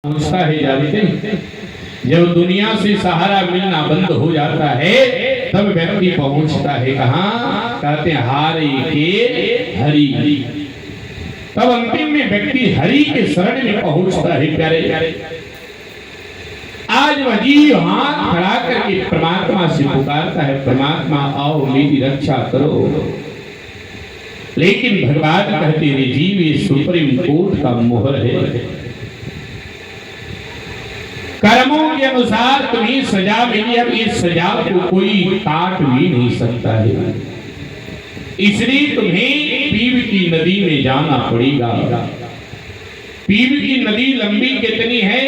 पूछता है जानते हैं, जब दुनिया से सहारा मिलना बंद हो जाता है तब व्यक्ति पहुंचता है कहाँ? कहते हैं हारे के हरि। तब अंतिम में व्यक्ति हरि के शरण में पहुंचता है। प्यारे आज वही हाथ खड़ा करके परमात्मा से पुकारता है, परमात्मा आओ मेरी रक्षा करो। लेकिन भगवान कहते हैं जीव ये सुप्रीम कोर्ट का मोहर है, कर्मों के अनुसार तुम्हें सजा मिली। अब इस सजा को कोई काट भी नहीं सकता है, इसलिए तुम्हें पीव की नदी में जाना पड़ेगा। पीव की नदी लंबी कितनी है?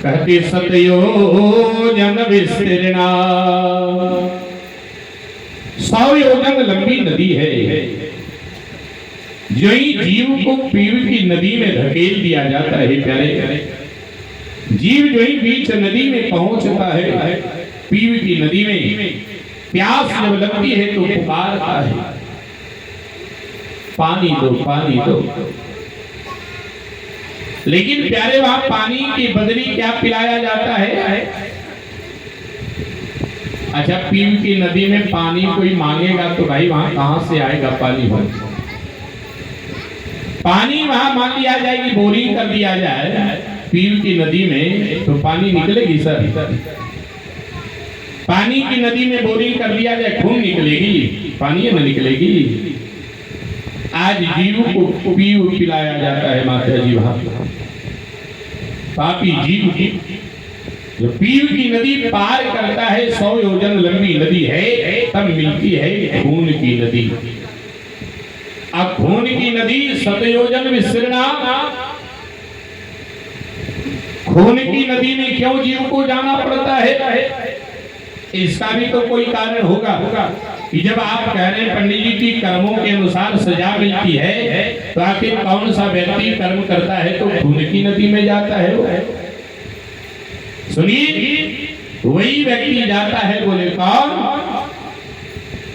कहते सतयोजन विस्तीर्णा, 100 योजन लंबी नदी है। जो ही जीव को पीव की नदी में धकेल दिया जाता है, प्यारे जीव जो ही बीच नदी में पहुंचता है, पीव की नदी में प्यास जब लगती है तो पुकारता है पानी दो पानी दो। लेकिन प्यारे वहां पानी की बदली क्या पिलाया जाता है? अच्छा, पीव की नदी में पानी कोई मांगेगा तो भाई वहां कहां से आएगा पानी? पानी वहां मान लिया जाएगी, बोरिंग कर दिया जाए पीव की नदी में तो पानी निकलेगी सर? पानी की नदी में बोरिंग कर दिया जाए खून निकलेगी? पानी न निकलेगी। आज जीव को पीव पिलाया जाता है माता जी। वहां पापी जीव जो पीव की नदी पार करता है, 100 योजन लंबी नदी है, तब मिलती है खून की नदी। अब खून की नदी सतयोजन विस्तीर्णा, खून की नदी में क्यों जीव को जाना पड़ता है? इसका भी तो कोई कारण होगा कि जब आप कह रहे हैं पंडित जी की कर्मों के अनुसार सजा मिलती है, तो आखिर कौन सा व्यक्ति कर्म करता है तो खून की नदी में जाता है? सुनिए, वही व्यक्ति जाता है। बोले कौन?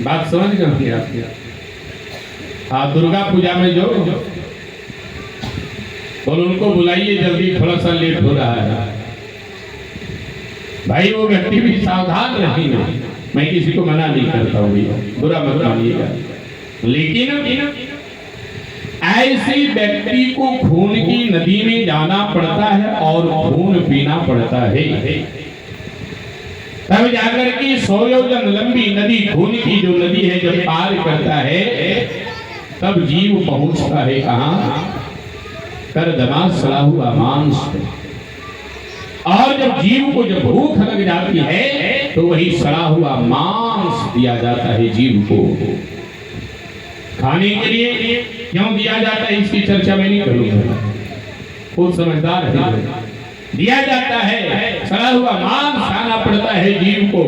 बात समझ गए? हाँ, दुर्गा पूजा में जो और उनको बुलाइए जल्दी, थोड़ा सा लेट हो रहा है भाई। वो व्यक्ति भी सावधान रहिए, मैं किसी को मना नहीं करता हूँ, बुरा मत मानिएगा। लेकिन ऐसे व्यक्ति को खून की नदी में जाना पड़ता है और खून पीना पड़ता है, तब जाकर के 100 योजन लंबी नदी, खून की जो नदी है, जब पार करता है तब जीव पहुंचता है कहां? कर दमा सड़ा हुआ मांस। और जब जीव को जब भूख लग जाती है तो वही सड़ा हुआ मांस दिया जाता है जीव को खाने के लिए। क्यों दिया जाता है इसकी चर्चा मैं नहीं करूंगा, खुद समझदार है। दिया जाता है, सड़ा हुआ मांस खाना पड़ता है जीव को,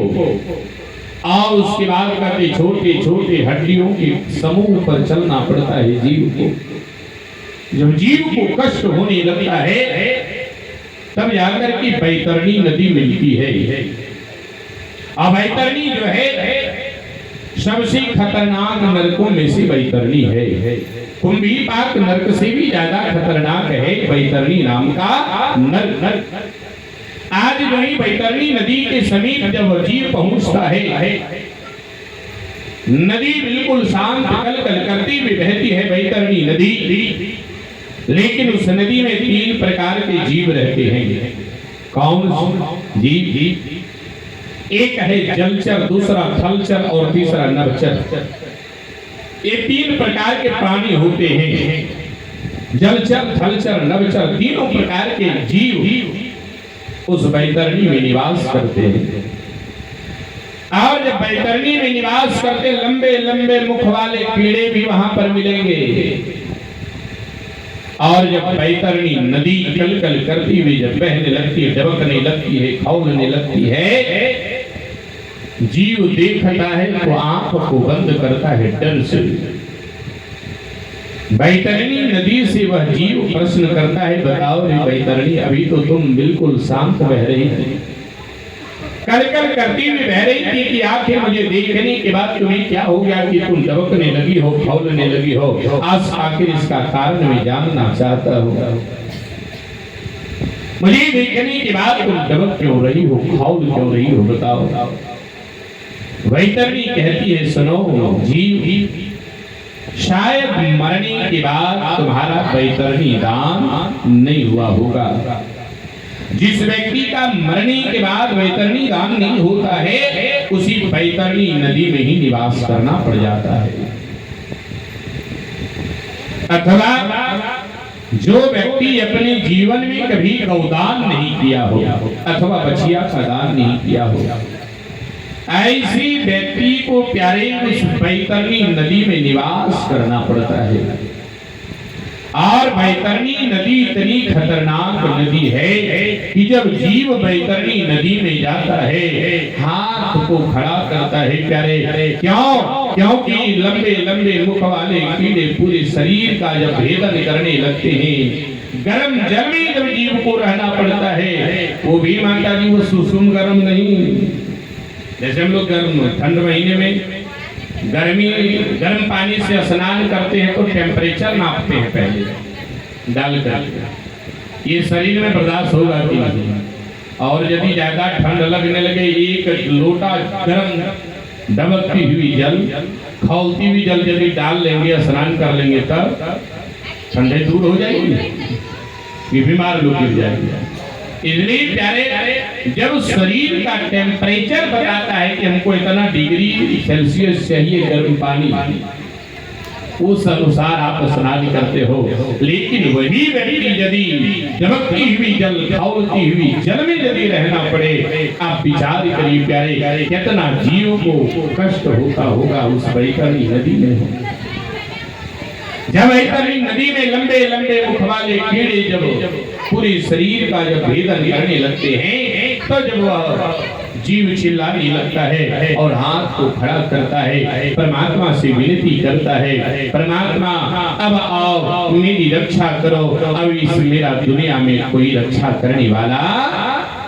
और उसके बाद करके छोटे छोटे हड्डियों के समूह पर चलना पड़ता है जीव को। जब जीव को कष्ट होने लगता है तब जाकर की बैतरणी नदी मिलती है। अब बैतरणी जो है सबसे खतरनाक नरकों में से बैतरणी है। कुंभीपाक नरक से भी ज्यादा खतरनाक है बैतरणी नाम का नरक। आज जो ही बैतरणी नदी के समीप जब जीव पहुंचता है, नदी बिल्कुल शांत कलकल करती हुई बहती है बैतरणी नदी। लेकिन उस नदी में 3 प्रकार के जीव रहते हैं। कौन जीव? एक है जलचर, दूसरा थलचर और तीसरा नभचर। ये 3 प्रकार के प्राणी होते हैं। जलचर, थलचर, नभचर, तीनों प्रकार के जीव उस बैतरणी में निवास करते हैं। और जब बैतरणी में निवास करते, लंबे लंबे मुख वाले कीड़े भी वहां पर मिलेंगे। और जब बैतरणी नदी कलकल करती हुई जब बहने लगती है, डबकने लगती है, खौलने लगती है, जीव देखता है तो आंख को बंद करता है डर से। बैतरणी नदी से वह जीव प्रश्न करता है, बताओ रे बैतरणी, अभी तो तुम बिल्कुल शांत बह रही थी, कलकल करती हुई बह रही थी कि आखिर मुझे देखने के बाद तुम्हें क्या हो गया कि तुम दबकने लगी हो, खौलने लगी हो? आज आखिर इसका कारण मैं जानना चाहता हूँ। मुझे देखने के बाद तुम डबक क्यों रही हो, खौल क्यों रही हो, बताओ। वैतरणी कहती है, सुनो जीव, शायद मरने के बाद तुम्हारा वैतरणी दान नहीं हुआ होगा। जिस व्यक्ति का मरने के बाद वैतरणी दान नहीं होता है, उसी वैतरणी नदी में ही निवास करना पड़ जाता है। अथवा जो व्यक्ति अपने जीवन में कभी गौदान नहीं किया हो अथवा बछिया का दान नहीं किया हो, ऐसी व्यक्ति को प्यारे उस वैतरणी नदी में निवास करना पड़ता है। और वैतरणी नदी इतनी खतरनाक नदी है कि जब जीव वैतरणी नदी में जाता है, हाथ को खड़ा करता है प्यारे, क्यों? क्योंकि लंबे लंबे मुख वाले कीड़े पूरे शरीर का जब भेदन करने लगते हैं, गर्म जल में जब जीव को रहना पड़ता है, वो भी माता जी वो सुसुम गर्म नहीं। जैसे हम लोग गर्म ठंड महीने में गर्म पानी से स्नान करते हैं तो टेम्परेचर नापते हैं पहले डालकर, ये शरीर में बर्दाश्त होगा कि नहीं। और यदि ज्यादा ठंड लगने लगे, एक लोटा गर्म दबकती हुई जल, खौलती हुई जल यदि डाल लेंगे, स्नान कर लेंगे, तब ठंडे दूर हो जाएगी, ये बीमार लोग गिर जाएंगे। इसलिए प्यारे, जब शरीर का टेम्परेचर बताता है कि हमको इतना डिग्री सेल्सियस चाहिए गर्म पानी, उस अनुसार आप स्नान करते हो। लेकिन वही व्यक्ति यदि दबकती हुई जल, खौलती हुई जल में यदि रहना पड़े, आप विचार करिए प्यारे, कितना जीव को कष्ट होता होगा उस वैतरणी नदी में। जब वैतरणी नदी में लंबे लंबे मुख वाले कीड़े जब पूरे शरीर का जब भेदन करने लगते हैं, तो जब वह जीव चिल्लाने लगता है और हाथ को खड़ा करता है, परमात्मा से विनती करता है, परमात्मा अब आओ मेरी रक्षा करो, अब इस मेरा दुनिया में कोई रक्षा करने वाला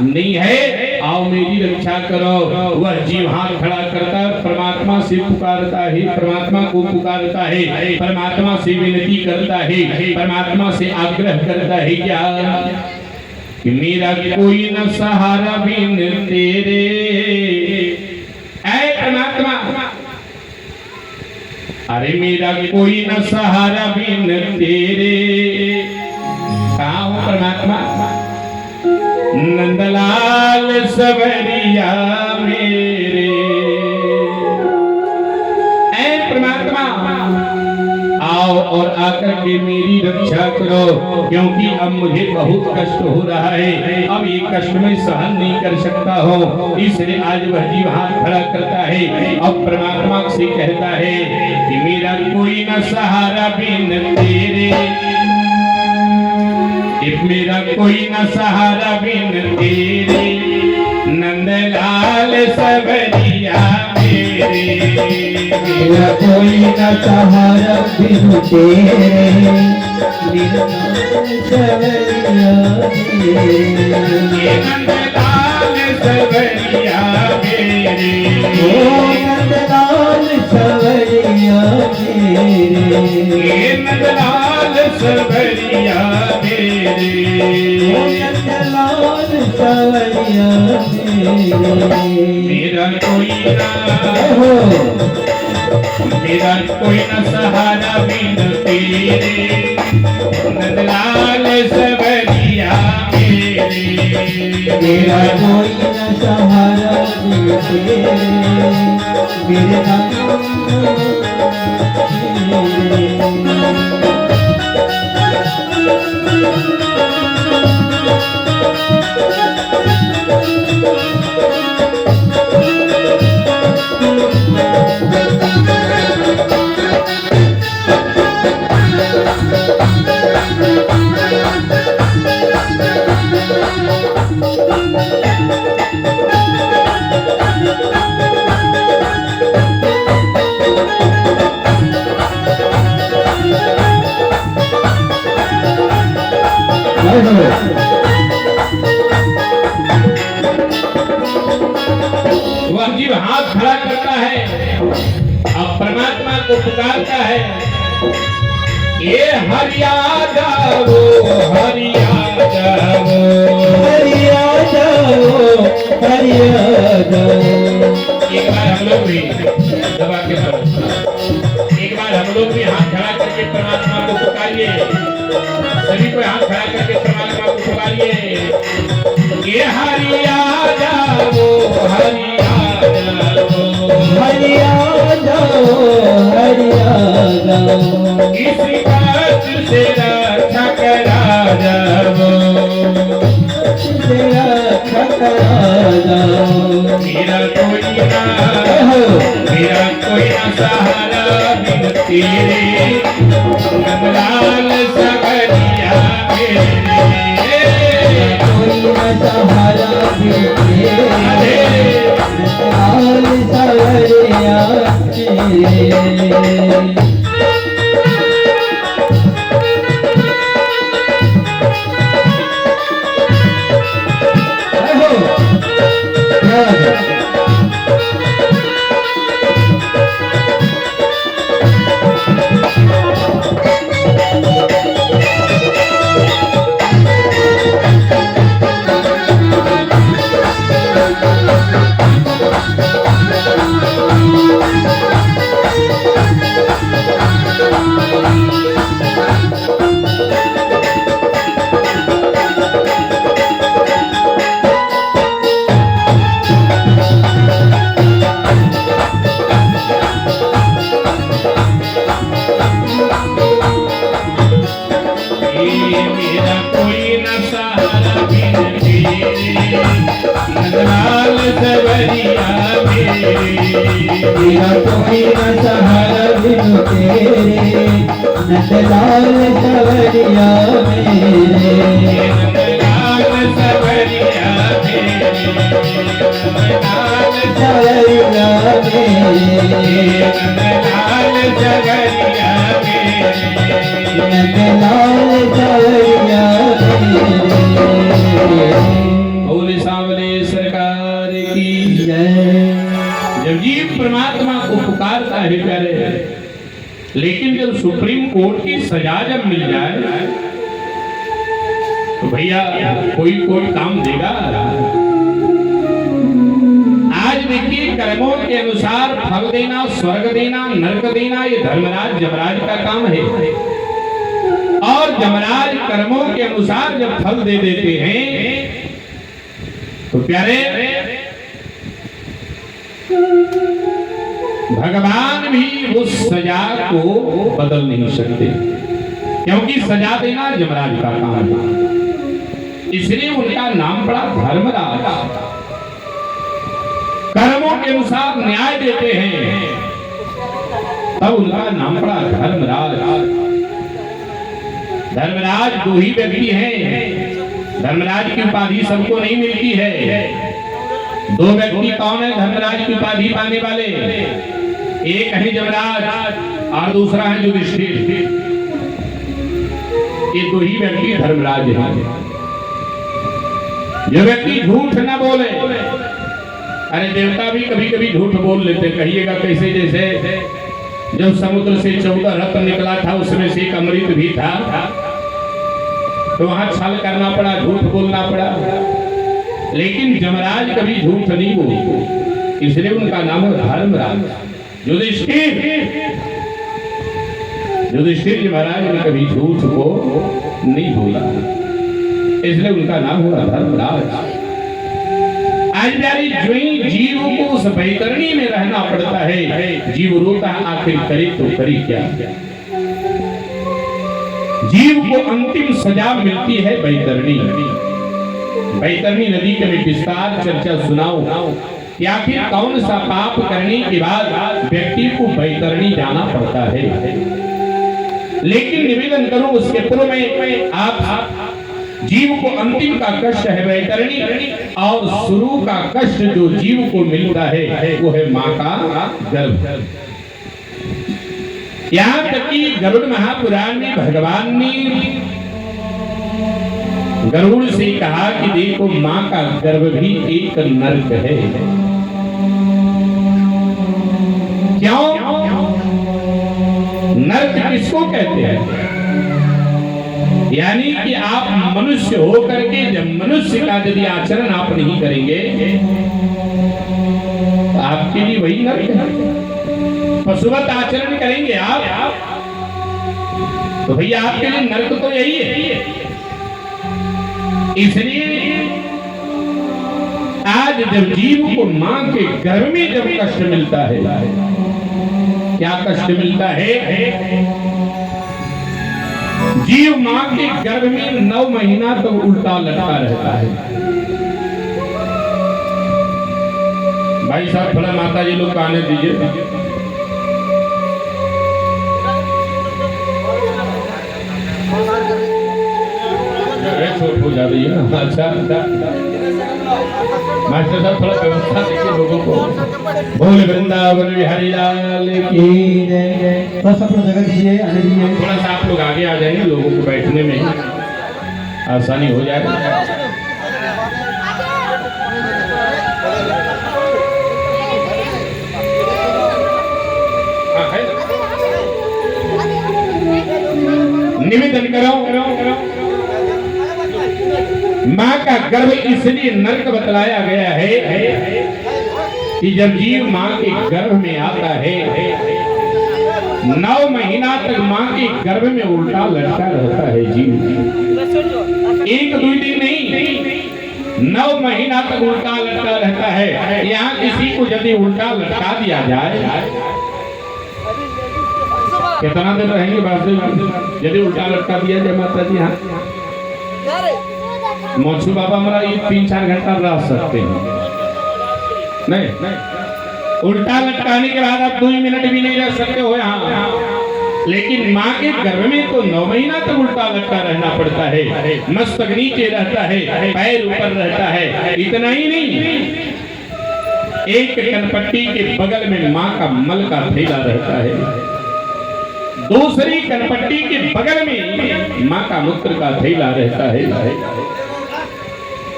नहीं है, आओ मेरी रक्षा करो। वह जीव हाथ खड़ा करता, परमात्मा से पुकारता है, परमात्मा को पुकारता है, परमात्मा से विनती करता है, परमात्मा से आग्रह करता है क्या कि मेरा कोई न सहारा बिन तेरे। ऐ परमात्मा, अरे मेरा कोई न सहारा बिन तेरे। कहाँ हो परमात्मा? नंदलाल सवरिया मेरे। ऐ परमात्मा, आओ और आकर के मेरी रक्षा करो, क्योंकि अब मुझे बहुत कष्ट हो रहा है, अब ये कष्ट मैं सहन नहीं कर सकता हूँ। इसलिए आज वह जीव हाथ खड़ा करता है, अब परमात्मा से कहता है कि मेरा कोई न सहारा बिन तेरे, मेरा कोई न सहारा बिन तेरे, नंदलाल सवरिया मेरे। मेरा कोई न सहारा बिन तेरे, सवरिया मेरे। नंदलाल सवरिया मेरे, ओ नंदलाल सवरिया मेरे, नंदलाल सवरिया मेरे, नंदलाल सवरिया मेरे। मेरा कोई न सहारा बिन तेरे, नंदलाल सवरिया मेरे। मेरा कोई न सहारा बिन तेरे, मेरे नाम वह जीव हाथ खड़ा करता है, अब परमात्मा को पुकारता है, ये हरिया जाओ, हरिया जाओ, खड़ा करके परमात्मा को पुकारिए, ये हरि आ जाओ, हरि आ जाओ, हरि आ जाओ, हरि आ जाओ, इस कष्ट से रक्षा करा जाओ, तेरा खतरा जाओ, मेरा कोई ना सहारा बिन तेरे, नंदलाल सगरिया मेरे, कोई न सहारा भी तेरे, लाल सवरिया तेरे। मेरा कोई न सहारा बिन तेरे, नंदलाल सवरिया मेरे, मेरा कोई न सहारा बिन तेरे, नंदलाल सवरिया मेरे, नंदलाल सवरिया मेरे, नंदलाल सवरिया मेरे, नंदलाल सवरिया मेरे, नंदलाल सवरिया मेरे। बोले सावरे सरकार की जय। जब जीव परमात्मा को पुकारता है प्यारे, लेकिन जब सुप्रीम कोर्ट की सजा जब मिल जाए तो भैया कोई काम देगा। आज देखिए कर्मों के अनुसार फल देना, स्वर्ग देना, नरक देना, ये धर्मराज यमराज का काम है। और यमराज कर्मों के अनुसार जब फल दे देते हैं तो प्यारे भगवान भी उस सजा को बदल नहीं सकते, क्योंकि सजा देना यमराज का काम है। इसलिए उनका नाम पड़ा धर्मराज। कर्मों के अनुसार न्याय देते हैं, तब उनका नाम पड़ा धर्मराज। धर्मराज दो ही व्यक्ति हैं। धर्मराज की उपाधि सबको नहीं मिलती है। दो व्यक्ति कौन है धर्मराज की उपाधि पाने वाले? एक है यमराज और दूसरा है युधिष्ठिर। ये दो ही व्यक्ति धर्मराज हैं। जो व्यक्ति झूठ न बोले, अरे देवता भी कभी कभी झूठ बोल लेते, कहिएगा कैसे? जैसे जब समुद्र से 14 रत्न निकला था, उसमें से एक अमृत भी था, तो वहां छल करना पड़ा, झूठ बोलना पड़ा। लेकिन यमराज कभी झूठ नहीं बोलते, इसलिए उनका नाम है धर्मराज। युधिष्ठिर महाराज ने कभी झूठ को नहीं बोला, इसलिए उनका नाम हुआ धर्मराज। आज प्यारी जीव को उस बैतरणी में रहना पड़ता है। जीव रोता है, आखिर करे तो करे क्या? जीव को अंतिम सजा मिलती है बैतरणी। बैतरणी नदी के विस्तार चर्चा सुनाओ कि आखिर कौन सा पाप करने के बाद व्यक्ति को बैतरणी जाना पड़ता है। लेकिन निवेदन करूं उसके पूर्व में आप जीव को अंतिम का कष्ट है बैतरणी, और शुरू का कष्ट जो जीव को मिलता है वो है माँ का गर्भ। यहाँ तक कि गरुड़ महापुराण में भगवान ने गरुड़ से कहा कि देखो माँ का गर्भ भी एक नरक है। क्यों? नरक किसको कहते हैं? यानी कि आप मनुष्य होकर के जब मनुष्य का यदि आचरण आप नहीं करेंगे तो आपके लिए वही नरक है। पशुवत आचरण करेंगे आप तो भैया आपके लिए नरक तो यही है। इसलिए आज जब जीव को मां के गर्भ में जब कष्ट मिलता है, क्या कष्ट मिलता है? जीव मां के गर्भ में 9 महीना तो उल्टा लटका रहता है। भाई साहब थोड़ा माता जी लोग आने दीजिए। छोट हो जा रही है ना। अच्छा मास्टर साहब थोड़ा व्यवस्था देखिए लोगों को। बोल वृंदावन बिहारी लाल की जय। बस अपना जगह दीजिए, आने दीजिए। थोड़ा सा आप लोग आगे आ जाएंगे, लोगों को बैठने में आसानी हो जाएगी। निवेदन करो, मां का गर्भ इसलिए नरक बतलाया गया है कि जब जीव मां के गर्भ में आता है 9 महीना तक मां के गर्भ में उल्टा लटका रहता है जीव। 1-2 दिन नहीं, 9 महीना तक उल्टा लटका रहता है। यहाँ किसी को यदि उल्टा लटका दिया जाए, कितना दिन रहेंगे बात? यदि उल्टा लटका दिया जाए माता जी, हाँ मोचू बाबा हमारा ये 3-4 घंटा रह सकते हैं। नहीं, उल्टा लटकाने के बाद आप 2 मिनट भी नहीं रह सकते हो यहाँ। लेकिन माँ के गर्भ में तो 9 महीना तक उल्टा लटका रहना पड़ता है। मस्तक नीचे रहता है, पैर ऊपर रहता है। इतना ही नहीं, एक कनपट्टी के बगल में माँ का मल का थैला रहता है, दूसरी कनपट्टी के बगल में माँ का मूत्र का थैला रहता है।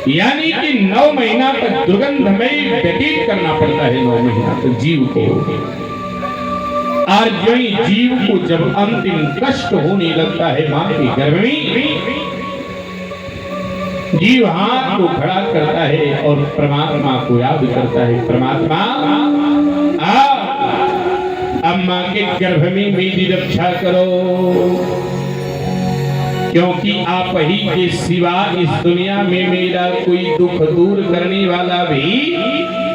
यानी कि 9 महीना तक दुर्गंधमय व्यतीत करना पड़ता है 9 महीना तक जीव को। और जो ही जीव को जब अंतिम कष्ट होने लगता है मां के गर्भ में, जीव हाथ को खड़ा करता है और परमात्मा को याद करता है। परमात्मा अम्मा के गर्भ में मेरी रक्षा करो, क्योंकि आप ही के सिवा इस दुनिया में मेरा कोई दुख दूर करने वाला भी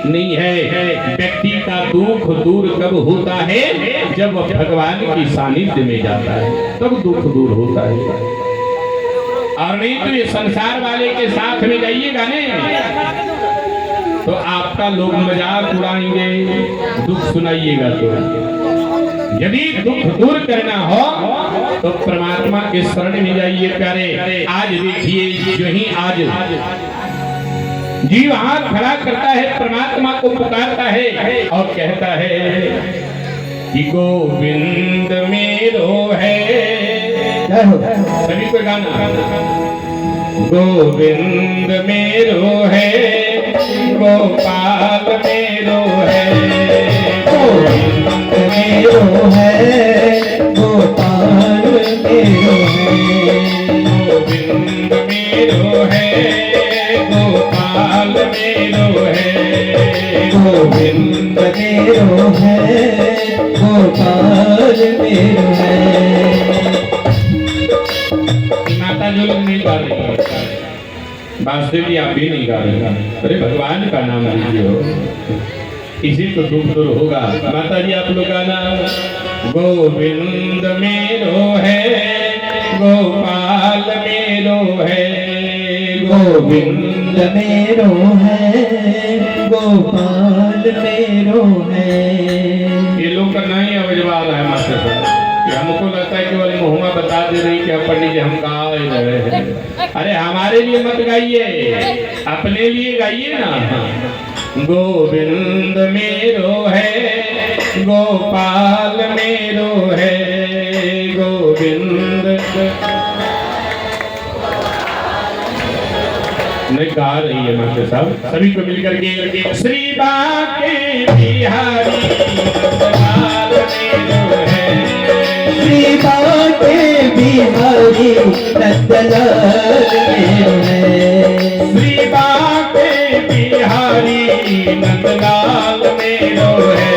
नहीं है। व्यक्ति का दुख दूर कब होता है? जब वह भगवान की सानिध्य में जाता है, तब दुख दूर होता है। और नहीं तो ये संसार वाले के साथ में जाइएगा नहीं तो आपका लोग मजाक उड़ाएंगे, दुख सुनाइएगा। तो यदि दुख दूर करना हो तो परमात्मा के शरण में जाइए प्यारे। आज देखिए, जो ही आज जीव हाथ खड़ा करता है, परमात्मा को पुकारता है और कहता है कि गोविंद मेरो है। सभी को गाना, गोविंद मेरो है, गोपाल मेरो है, गोविंद मेरो है, गोपाल मेरो है, गोविंद मेरो है, गोपाल मेरो है, गोविंद मेरो है, गोपाल मेरो है। माता जो लोग नहीं गा रहे, वास्तव आप भी नहीं गा रहे, अरे भगवान का नाम लीजिए, इसी तो दुख दूर होगा। माता जी आप लोग गाना, गोविंद मेरो है, गोपाल मेरो है, गोविंद मेरो है, गोपाल मेरो है। ये लोग का नहीं अवजवा रहा है मास्टर साहब, हमको लगता है कि वो मुहुआ बता दे रही कि पंडित जी हम गा रहे हैं। अरे हमारे लिए मत गाइए, अपने लिए गाइए ना। गोविंद मेरो है, गोपाल मेरो है, गोविंद नहीं गा रही है मास्टर साहब, सभी को मिलकर के श्री बाके बिहारी गोपाल मेरो है, श्री बाके बिहारी नंदलाल मेरो है, श्री बाके बिहारी नंदलाल मेरो है,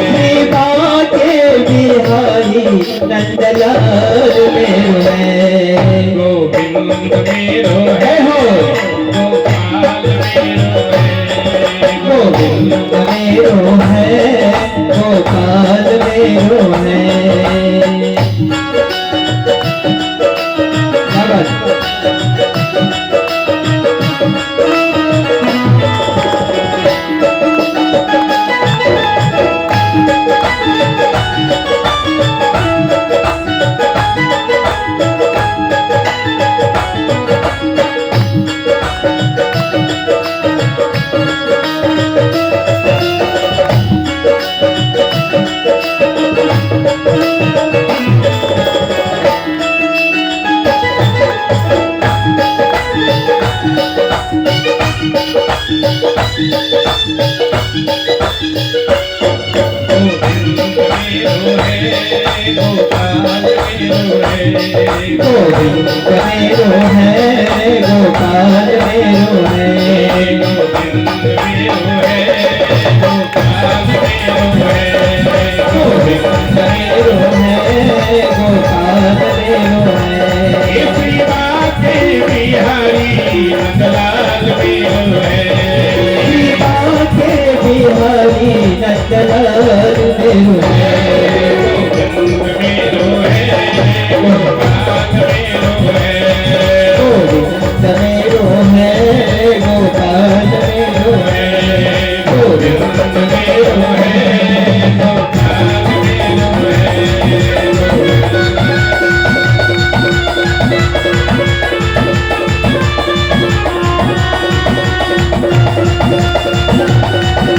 श्री बाके बिहारी नंदलाल मेरो है। गोविंद मेरो है हो गोपाल मेरो है गोविंद मेरो है गोपाल मेरो है। क्या बात? गोविंद मेरो है गोपाल मेरो है गोविंद मेरो है गोपाल मेरो है गोविंद मेरो है गोपाल मेरो है। ये श्री बाके बिहारी नंदलाल मेरो है श्री बाके बिहारी नंदलाल मेरो है। गोविंद मेरो है गोपाल मेरो है गोविंद मेरो है गोपाल मेरो है गोविंद मेरो है गोपाल मेरो है।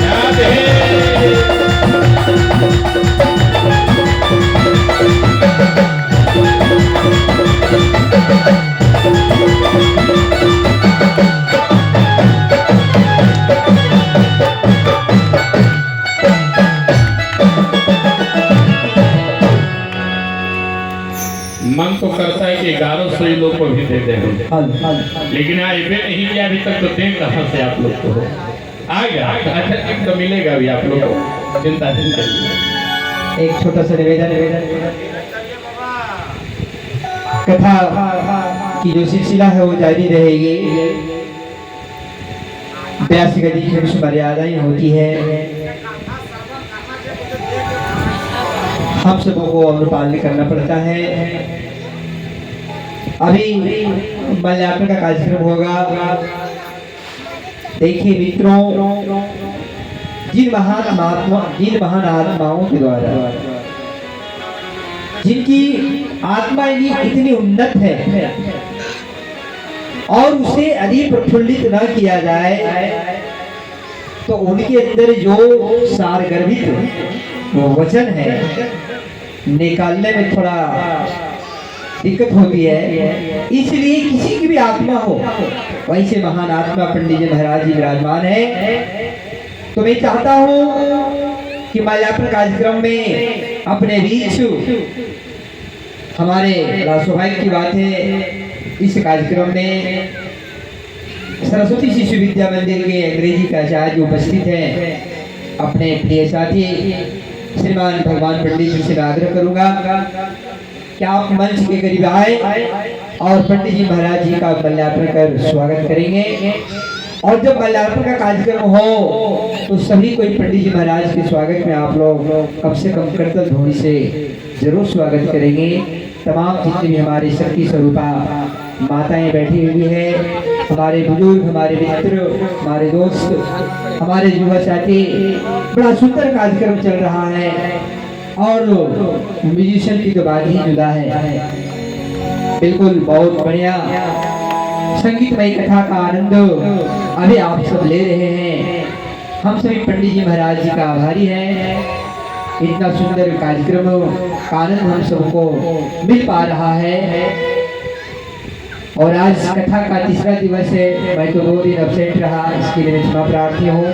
याद है मन तो करता है कि 1100 लोग को भी दे दें, लेकिन आईपे नहीं किया अभी तक, तो दें कहाँ से आप लोग को हो? आ गया अच्छा एक तो मिलेगा भी आप लोग को, चिंता चिंता। एक छोटा सा निवेदन कथा की जो सिलसिला है वो जारी रहेगी। 82 गदी की कुछ मर्यादाएं होती है, हम सबों को और पालन करना पड़ता है। अभी मल्यार्पण का कार्यक्रम होगा। देखिए मित्रों, जिन महान आत्माओं के द्वारा जिनकी आत्मा इतनी उन्नत है और उसे अधिक प्रफुल्लित न किया जाए तो उनके अंदर जो सारगर्भित वो वचन है निकालने में थोड़ा दिक्कत होती है। इसलिए किसी की भी आत्मा हो, वैसे महान आत्मा पंडित जी महाराज जी विराजमान है, तो मैं चाहता हूँ कि मल्यार्पण कार्यक्रम में अपने बीच हमारे बड़ा सौभाग्य की बात है, इस कार्यक्रम में सरस्वती शिशु विद्या मंदिर के अंग्रेजी का आचार्य उपस्थित हैं। अपने प्रिय साथी श्रीमान भगवान पंडित जी से आग्रह करूंगा कि आप मंच के करीब आए और पंडित जी महाराज जी का मल्यार्पण कर स्वागत करेंगे। और जब मल्यार्पण का कार्यक्रम हो तो सभी कोई पंडित जी महाराज के स्वागत में आप लोग कम से कम करतल ध्वनि से जरूर स्वागत करेंगे। तमाम जितने भी हमारे शक्ति स्वरूपा माताएं बैठी हुई है, हमारे बुजुर्ग, हमारे मित्र, हमारे दोस्त, हमारे युवा साथी, बड़ा सुंदर कार्यक्रम चल रहा है और म्यूजिशियन की तो बात ही जुदा है। बिल्कुल बहुत बढ़िया संगीतमय कथा का आनंद अभी आप सब ले रहे हैं। हम सभी पंडित जी महाराज जी का आभारी हैं। इतना सुंदर कार्यक्रम का आनंद हम सबको मिल पा रहा है। और आज कथा का तीसरा दिवस है, मैं तो 2 दिन अब्सेंट रहा, इसके लिए मैं क्षमा प्रार्थी हूँ।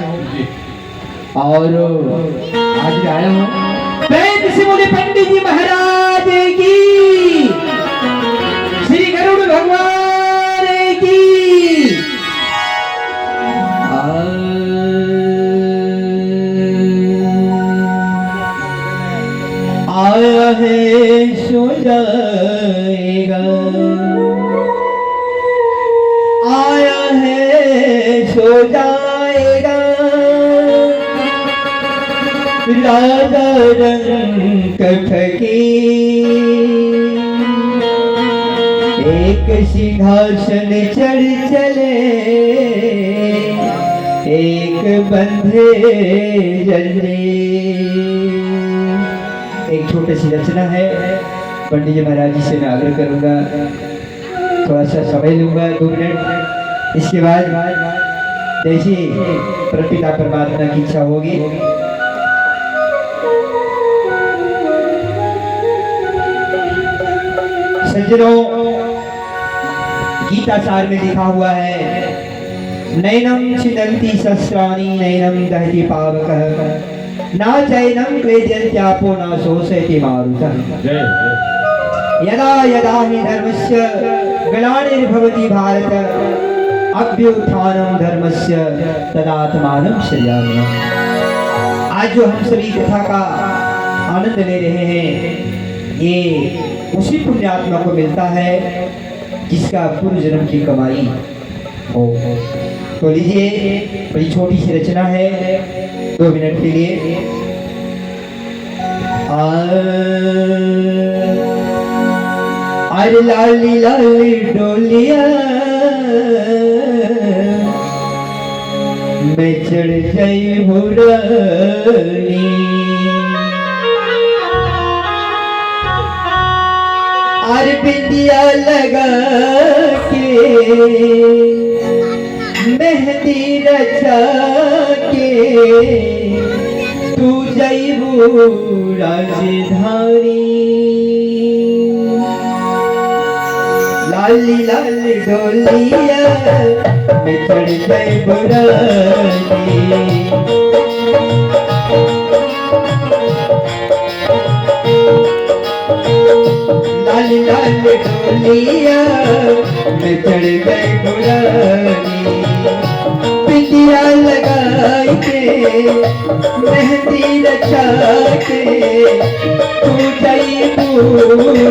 और आज आया हूँ प्रेम से बोले पंडित जी महाराज की, श्री गरुड़ भगवान की। आया है सो जाएगा, है सो जाएगा, राजा रंग फकीर एक सिंहासन चढ़ चले, एक बंधे जंजीर। एक छोटी सी रचना है, पंडित जी महाराज जी से मैं आग्रह करूंगा, थोड़ा सा समय लूंगा 2 मिनट। इसके बाद जैसी परमपिता परमात्मा की इच्छा होगी सज्जनों, गीता सार में लिखा हुआ है, नैनम छिदन्ति शस्त्राणि नैनम दहति पावकः, ना चैनम क्लेद्यन्त्यापो न शोषयति मारुतः। यदा यदा हि धर्मस्य ग्लानिर्भवति भारत, अभ्युत्थानं धर्मस्य तदात्मानं सृजाम्यहम्। आज जो हम सभी कथा का आनंद ले रहे हैं, ये उसी पुण्यात्मा को मिलता है जिसका पूर्व जन्म की कमाई हो। तो लीजिए, बड़ी छोटी सी रचना है, 2 मिनट के लिए। अरे लाली लाली डोलिया मैं चढ़ जाई मुरानी, अरे बिंदिया लगा के मेहंदी रचा के तू जइबू राजधानी, लाली लाली डोलिया मैं चढ़ जइबू रानी, लाली लाली डोलिया मैं चढ़ जइबू रानी, बिंदिया लगाई के मेहंदी रचा के तू जइबू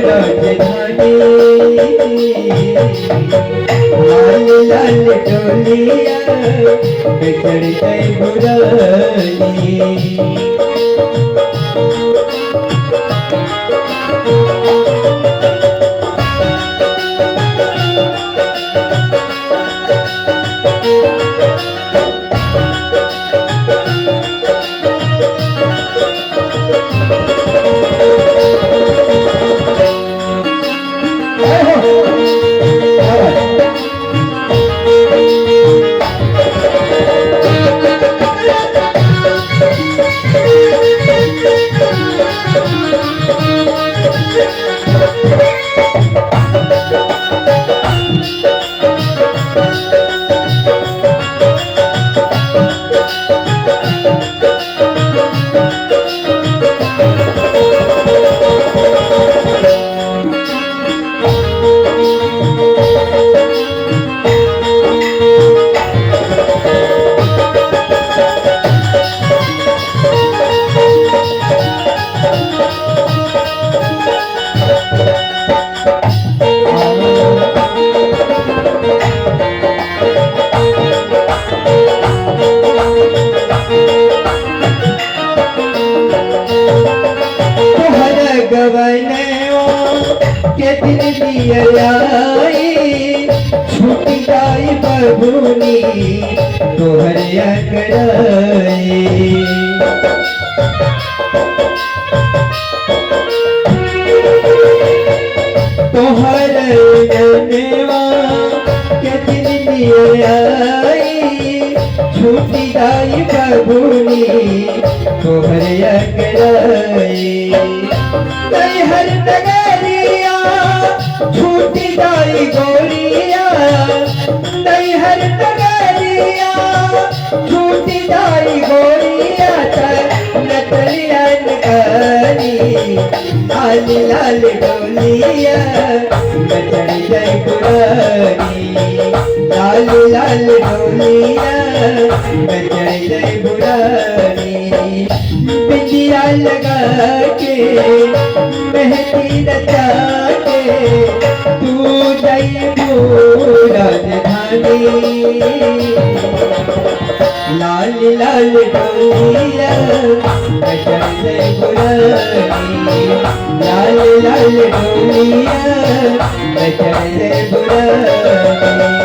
राजधानी, लाल लाल डोलिया मैं चढ़ जइबू रानी। के दिन दियाई छूट जाई बबूनी तोहर अकराई, तोहर जनेवा के दिन दियाई छूट जाई बबूनी तोहर अकराई, हर नगरिया छूटी जाई गोरिया, नहीं हर नगरिया छूटी जाई गोरिया, नटलिया नगारी लाल लाल डोलिया मैं चढ़ जाई बुरानी, लाल लाल डोलिया मैं चढ़ जाई बुरानी, बिंदिया लगा के मेहंदी रचा के तू जयपुर राजधानी लाल लाल डोलिया बचा जयपुर रानी लाल लाल डोलिया बचा जयपुर रानी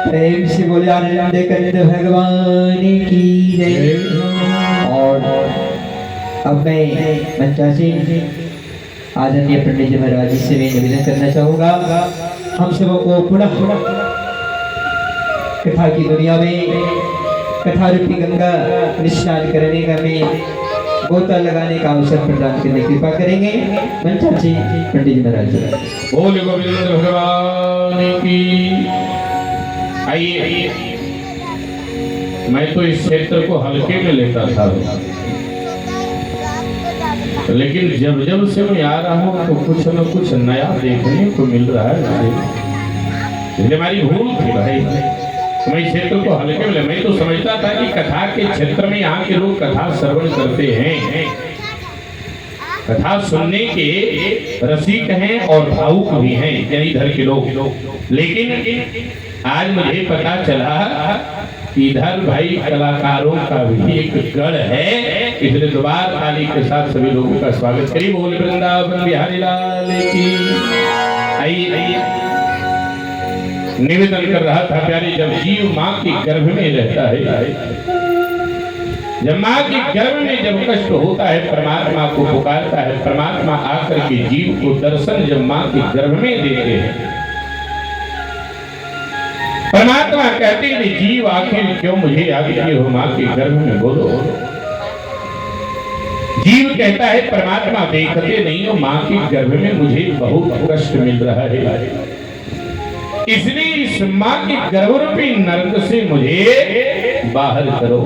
प्रेम से बोले आनंद कंद भगवान की जय। और अब मैं मंचा से आदरणीय पंडित जी महाराज जी से मैं निवेदन करना चाहूंगा, हम सबों को पुनः कथा की दुनिया में कथा रूपी गंगा स्नान करने का में गोता लगाने का अवसर प्रदान करने की कृपा करेंगे। मंचा से पंडित जी महाराज जी। बोले गोविंद भगवान की। आइए, मैं तो इस क्षेत्र को हल्के में लेता था, लेकिन जब जब से मैं आ रहा हूँ तो कुछ न कुछ नया देखने को मिल रहा है। ये हमारी भूल थी भाई, मैं इस क्षेत्र को हल्के में ले। मैं तो समझता था कि कथा के क्षेत्र में यहाँ के लोग कथा श्रवण करते हैं, कथा सुनने के रसिक हैं और भावुक भी हैं यानी इधर के लोग। लेकिन आज मुझे पता चला कि इधर भाई कलाकारों का भी एक गढ़ है, इसलिए दोबारा ताली के साथ सभी लोगों का स्वागत करिए। बोल वृंदावन बिहारी लाल की। आइए, निवेदन कर रहा था प्यारे, जब जीव माँ के गर्भ में रहता है, जब माँ के गर्भ में जब कष्ट होता है, परमात्मा को पुकारता है, परमात्मा आकर के जीव को दर्शन जब माँ के गर्भ में देते हैं, परमात्मा कहते हैं जीव आखिर क्यों मुझे आगे हो माँ के गर्भ में, बोलो। जीव कहता है परमात्मा देखते नहीं हो माँ के गर्भ में मुझे बहुत कष्ट मिल रहा है, इसलिए इस माँ के गर्भरूपी नरक से मुझे बाहर करो।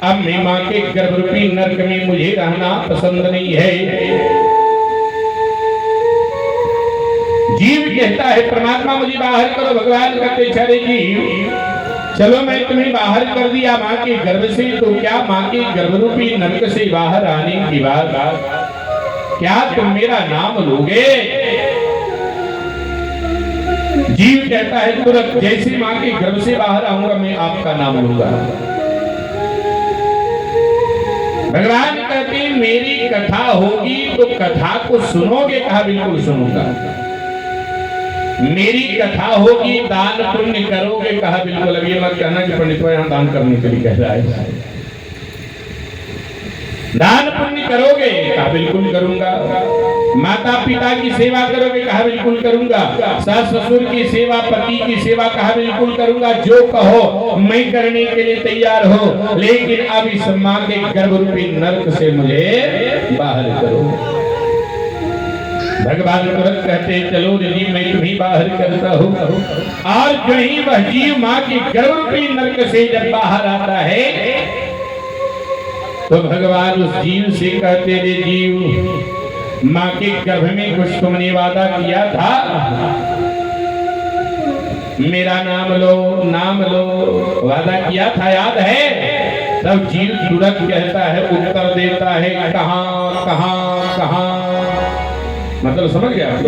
अब मैं माँ के गर्भरूपी नरक में मुझे रहना पसंद नहीं है। जीव कहता है परमात्मा मुझे बाहर करो। भगवान कहते चले जीव चलो मैं तुम्हें बाहर कर दिया माँ के गर्भ से, तो क्या माँ के गर्भरूपी नरक से बाहर आने की बात क्या तुम मेरा नाम लोगे? जीव कहता है तुरंत जैसे माँ के गर्भ से बाहर आऊंगा मैं आपका नाम लूंगा। भगवान कहते मेरी कथा होगी तो कथा को सुनोगे? कहा बिल्कुल सुनूंगा। मेरी कथा होगी दान पुण्य करोगे? कहा बिल्कुल। अब ये मत कहना कि पंडित यहाँ दान करने के लिए कह रहा है। दान पुण्य करोगे? कहा बिल्कुल करूंगा। माता पिता की सेवा करोगे? कहा बिल्कुल करूंगा। सास ससुर की सेवा, पति की सेवा? कहा बिल्कुल करूंगा। जो कहो मैं करने के लिए तैयार हो, लेकिन अब इस माँ के गर्भरूपी नरक से मुझे बाहर करो। भगवान तुरंत कहते चलो यदि मैं तुम्हें बाहर करता हूँ। और जो ही वह जीव माँ के गर्भरूपी नरक से जब बाहर आता है तो भगवान उस जीव से कहते रे जीव माँ के गर्भ में कुछ तुमने वादा किया था, मेरा नाम लो, नाम लो, वादा किया था याद है? तब जीव तुरंत कहता है, उत्तर देता है कहाँ कहाँ कहाँ। मतलब समझ गया आप?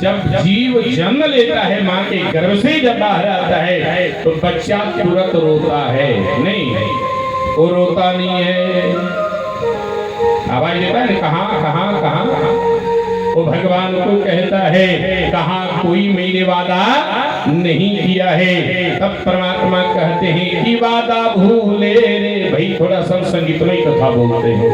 जब जीव जन्म लेता है माँ के गर्भ से जब बाहर आता है तो बच्चा तुरंत रोता है, नहीं वो रोता नहीं है, आवाज देता है कहाँ कहाँ कहाँ। वो भगवान को कहता है कहाँ कोई मैंने वादा नहीं किया है, तब परमात्मा कहते हैं कि वादा भूले रे। भाई थोड़ा सब संगीत में कथा बोलते हैं,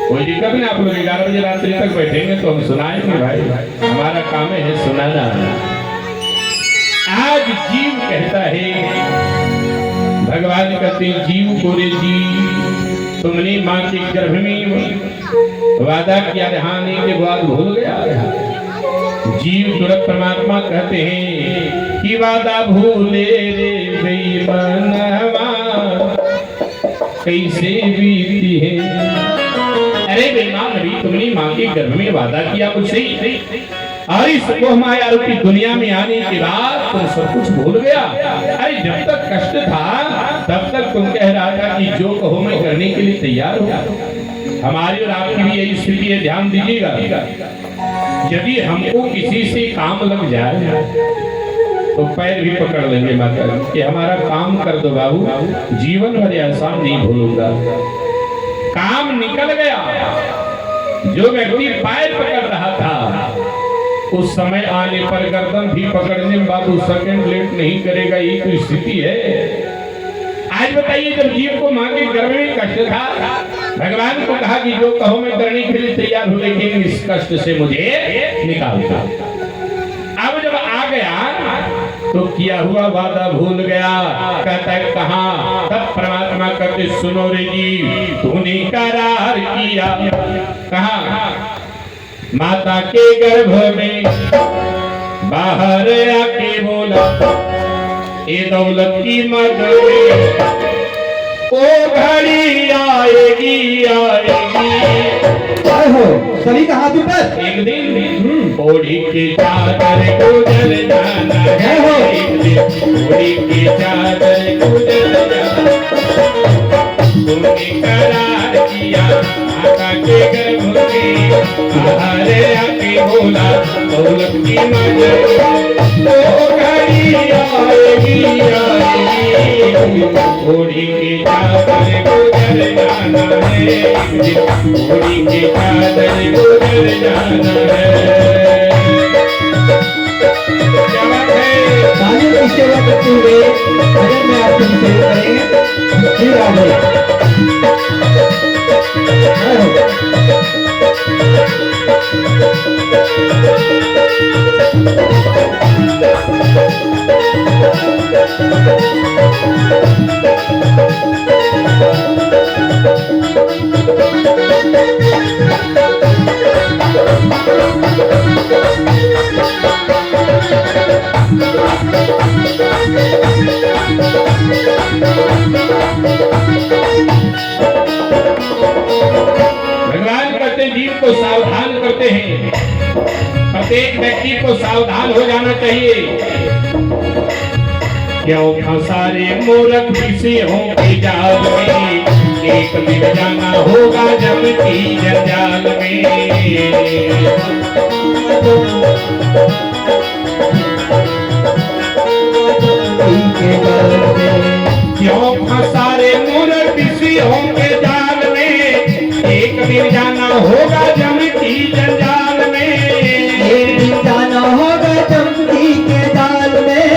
कोई दिक्कत नहीं। आप लोग 11 बजे रात्रि तक बैठेंगे तो हम सुनाएंगे भाई, हमारा काम है सुनाना। आज जीव कहता है, भगवान कहते हैं जीव को रे जीव, तुमने माँ के गर्भ में वादा किया रहने के बाद भूल गया। जीव तुरंत परमात्मा कहते हैं कि वादा भूले रे बेईमानवा, कैसे बीती है। अरे बेईमान नबी, तुमने माँ के गर्भ में वादा किया मुझसे, और इस मोह माया रूपी दुनिया में आने के बाद तुम सब कुछ भूल गया। अरे जब तक कष्ट था तब तक तुम कह रहा था कि जो कहो मैं करने के लिए तैयार हूँ। हमारी और आपकी भी यही स्थिति है, ध्यान दीजिएगा। यदि हमको किसी से काम लग जाए तो पैर भी पकड़ लेंगे माता कि हमारा काम कर दो बाबू, जीवन भर एहसान नहीं भूलूंगा। काम निकल गया, जो व्यक्ति पैर पकड़ रहा था उस समय आने पर गर्दन भी पकड़ने में बाबू सेकंड लेट नहीं करेगा, ये तो स्थिति है। आज बताइए, जब जीव को मां के गर्भ में कष्ट था, भगवान को कहा कि जो कहो मैं करने के लिए तैयार हूं, लेकिन इस कष्ट से मुझे निकाल दो। अब जब आ गया तो किया हुआ वादा भूल गया। कहता है कहां, तब परमात्मा कहते सुनो रे जीव, तूने करार किया कहां, माता के गर्भ में बाहर आके बोला, ये दौलत की मद में ओ घड़ी आएगी आएगी। हो सभी का हाथ ऊपर। एक दिन ओढ़ी के चादर गुजर जाना है, एक दिन ओढ़ी के चादर गुजर जाना। तूने करार किया माता के गर्भ में बाहर आके बोला, दौलत की मद ओ घड़ी आएगी आएगी। ओढ़ी के चादर गुजर जाना है, ओढ़ी के चादर गुजर जाना है। क्या बात है? तालियों की सेवा करते हुए भजन में आपको सहयोग करेंगे। श्री राधे। भगवान कहते जीव को सावधान करते हैं, प्रत्येक व्यक्ति को सावधान हो जाना चाहिए। क्यों फंसारे मूर्ख किसी हो के जाल में, एक दिन जाना होगा जब की जंजाल में। क्यों फंसारे मूर्ख किसी हो के जाल में, एक दिन जाना होगा जम की जंजाल में। एक दिन जाना होगा चमकी के जाल में,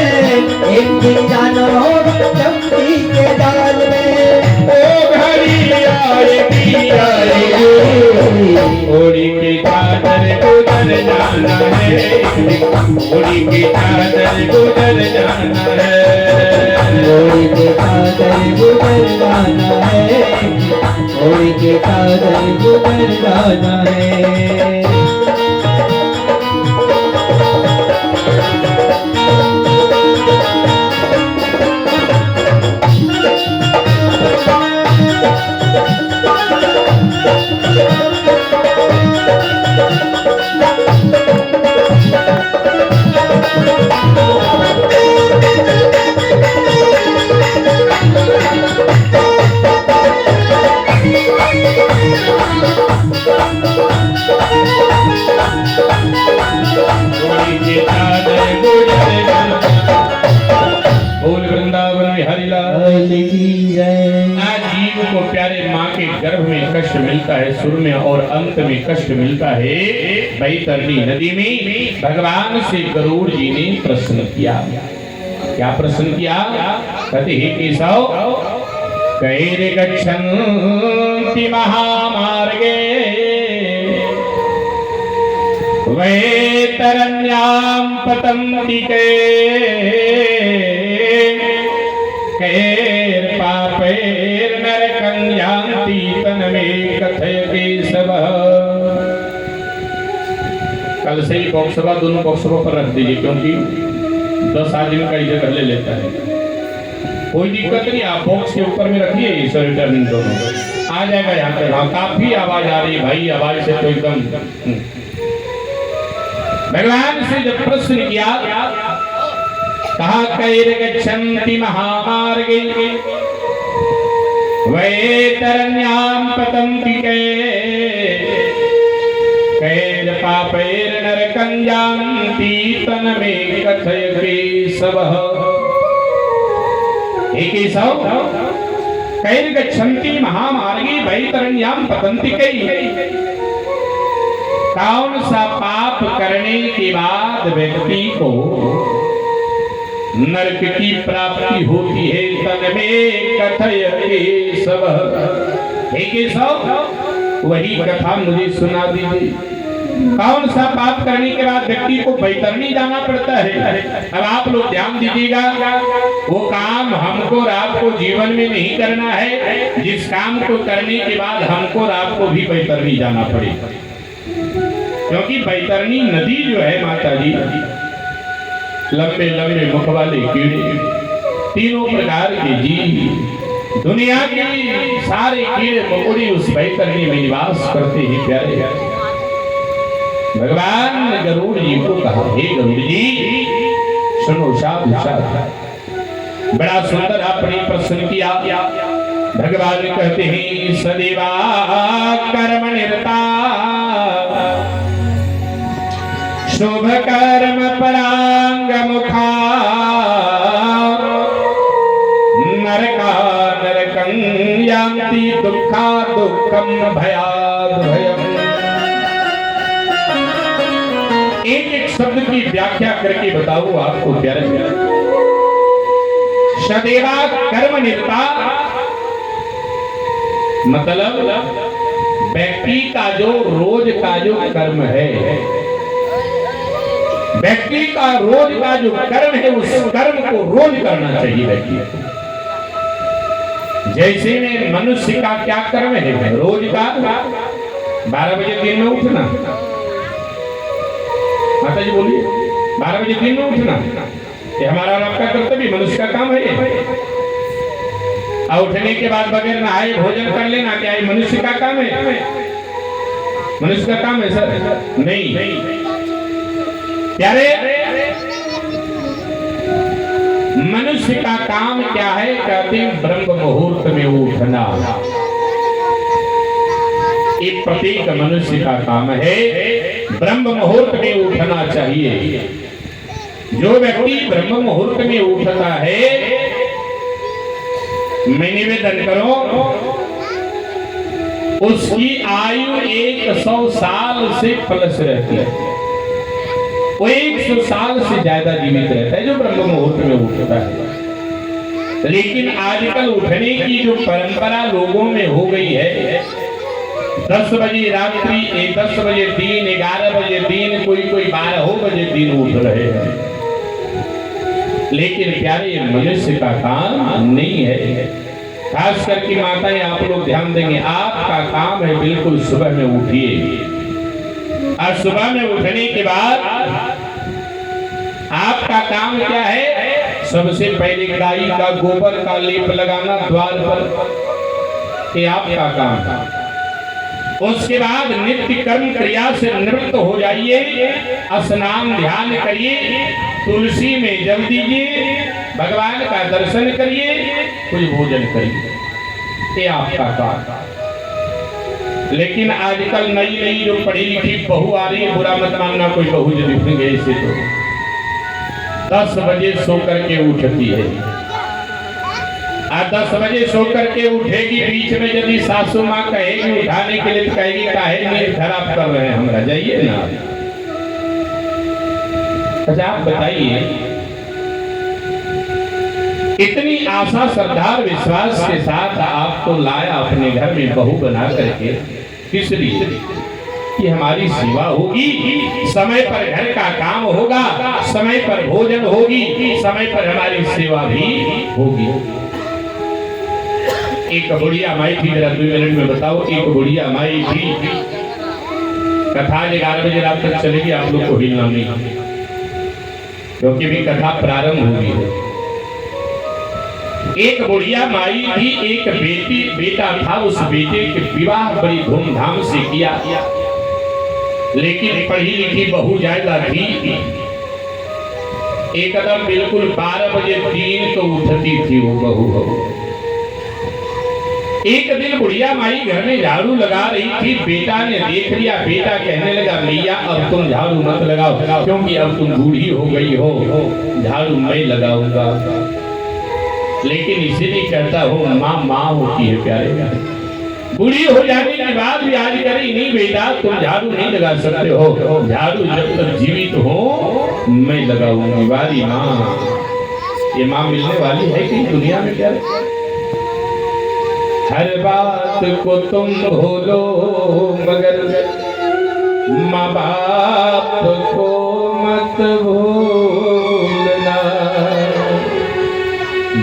एक दिन जाना होगा चमकी के जाल में। ओ घड़ी आएगी आएगी, ओढ़ी के चादर गुजर जाना है, ओढ़ी के चादर गुजर जाना है। ओढ़ी के चादर गुजर जाना है, ओढ़ी के चादर गुजर जाना है। गर्भ में कष्ट मिलता है, सुर में और अंत में कष्ट मिलता है। बैतरणी नदी में भगवान से गरुड़ जी ने प्रश्न किया। क्या प्रश्न किया? कहते हे केशव, कैर्गच्छन्ति महामार्गे वैतरण्यां पतन्ति कैर्पापैर्नरकं यान्ति तन्मे कथय केशव। कल से ही बॉक्स सभा दोनों बॉक्स सभा पर रख दीजिए, क्योंकि 10 आदमी का जगह ले लेता है। कोई दिक्कत नहीं, आप बॉक्स के ऊपर में रखिए, रिटर्निंग दोनों आ जाएगा यहाँ पे। हाँ, काफी आवाज आ रही है भाई, आवाज से तो एकदम। भगवान से जब प्रश्न किया, कहा कैर्गच्छन्ति महामार्गे वैतरण्यां पतन्ति कैर्पापैर्नरकं यान्ति तन्मे कथय केशव। हे केशव, कैर्गच्छन्ति महामार्गे वैतरण्यां पतन्ति कौन सा पाप करने के बाद व्यक्ति को नरक की प्राप्ति होती है? तन्मे कथय केशव। हे केशव, वही कथा मुझे सुना दीजिए। कौन सा पाप करने के बाद व्यक्ति को बैतरणी जाना पड़ता है? अब आप लोग ध्यान दीजिएगा, वो काम हमको और आपको जीवन में नहीं करना है, जिस काम को करने के बाद हमको और आपको भी बैतरणी जाना पड़ेगा। क्योंकि बैतरणी नदी जो है माता जी, लंबे लंबे मुख वाले कीड़े, तीनों प्रकार के जीव, दुनिया के सारे कीड़े मकोड़े उस बैतरणी में निवास करते हैं। प्यारे भगवान ने गरुड़ जी को कहा, हे गरुड़ जी सुनो, साधु साधु, बड़ा सुंदर आपने प्रश्न किया। भगवान कहते हैं, सदैवा कर्म निरता शुभ कर्म परांग मुखा नरका नरकं यान्ति दुःखा दुःखं भयाद् भयम्। एक एक शब्द की व्याख्या करके बताऊं आपको प्यारे प्यारे। सदैवा कर्म निरता मतलब व्यक्ति का जो रोज का जो कर्म है, व्यक्ति का रोज का जो कर्म है, उस कर्म को रोज करना चाहिए व्यक्ति। जैसे में मनुष्य का क्या कर्म है? रोज का 12 बजे दिन में उठना। माता जी बोलिए, 12 बजे दिन में उठना, ये हमारा और आपका कर्तव्य, मनुष्य का काम है। और उठने के बाद बगैर नहाए भोजन कर लेना, क्या ये मनुष्य का काम है? मनुष्य का काम है सर? नहीं। प्यारे, मनुष्य का काम क्या है? कहते हैं ब्रह्म मुहूर्त में उठना। एक प्रत्येक मनुष्य का काम है, ब्रह्म मुहूर्त में उठना चाहिए। जो व्यक्ति ब्रह्म मुहूर्त में उठता है, मैं निवेदन करो, उसकी आयु 100 साल से प्लस रहती है। वो 100 साल से ज्यादा जीवित रहता है जो ब्रह्म मुहूर्त में उठता है। लेकिन आजकल उठने की जो परंपरा लोगों में हो गई है, 10 बजे रात्रि, 10 बजे दिन, 11 बजे दिन, कोई 12 बजे दिन उठ रहे हैं। लेकिन प्यारे, मनुष्य का काम नहीं है। खास करके माताएं आप लोग ध्यान देंगे, आपका काम है बिल्कुल सुबह में उठिए। और सुबह में उठने के बाद आपका काम क्या है? सबसे पहले गाय का गोबर का लेप लगाना द्वार पर, ये आपका काम। उसके बाद नित्य कर्म क्रिया से निवृत्त हो जाइए, स्नान ध्यान करिए, तुलसी में जल दीजिए, भगवान का दर्शन करिए, कुछ भोजन करिए, ये आपका काम। लेकिन आजकल नई नई जो पढ़ी लिखी बहू आ रही है, बुरा मत मानना कोई बहू जो दिखेंगे ऐसे, तो 10 बजे सो करके उठती है, आज 10 बजे सो करके उठेगी, बीच में यदि सासू माँ कहेगी उठाने के लिए तो कहेगी काहे नींद खराब कर रहे हैं हमरा, जाइए ना। अच्छा आप बताइए, इतनी आशा श्रद्धा विश्वास के साथ आपको लाया अपने घर में बहू बना करके, किस लिए कि हमारी सेवा होगी, समय पर घर का काम होगा, समय पर भोजन होगी, समय पर हमारी सेवा भी होगी। एक बुढ़िया माई थी, जरा 2 मिनट में बताओ। एक बुढ़िया माई थी, कथा 11 बजे रात तक चलेगी, आप लोग को हिलना नहीं, क्योंकि भी कथा प्रारंभ होगी है। एक बुढ़िया माई थी, एक बेटा था, उस बेटे के विवाह बड़ी धूमधाम से किया, लेकिन पढ़ी लिखी बहू ज्यादा थी। एकदम बिल्कुल 12 बजे 3 तो उठती थी वो बहू। एक दिन बुढ़िया माई घर में झाड़ू लगा रही थी, बेटा ने देख लिया, बेटा कहने लगा मैया अब तुम झाड़ू मत लगाओ, क्योंकि अब तुम बूढ़ी हो गई हो, झाड़ू मैं लगाऊंगा। लेकिन इसीलिए कहता हो माँ माँ होती है प्यारे प्यारे, बूढ़ी हो जाने के बाद भी आज करें नहीं बेटा तुम झाड़ू नहीं लगा सकते हो, झाड़ू जब तक जीवित हो मैं लगाऊंगी। वाली माँ, ये माँ मिलने वाली है कि दुनिया में क्या? हर बात को तुम भूलो मगर माँ बाप को मत भूलना।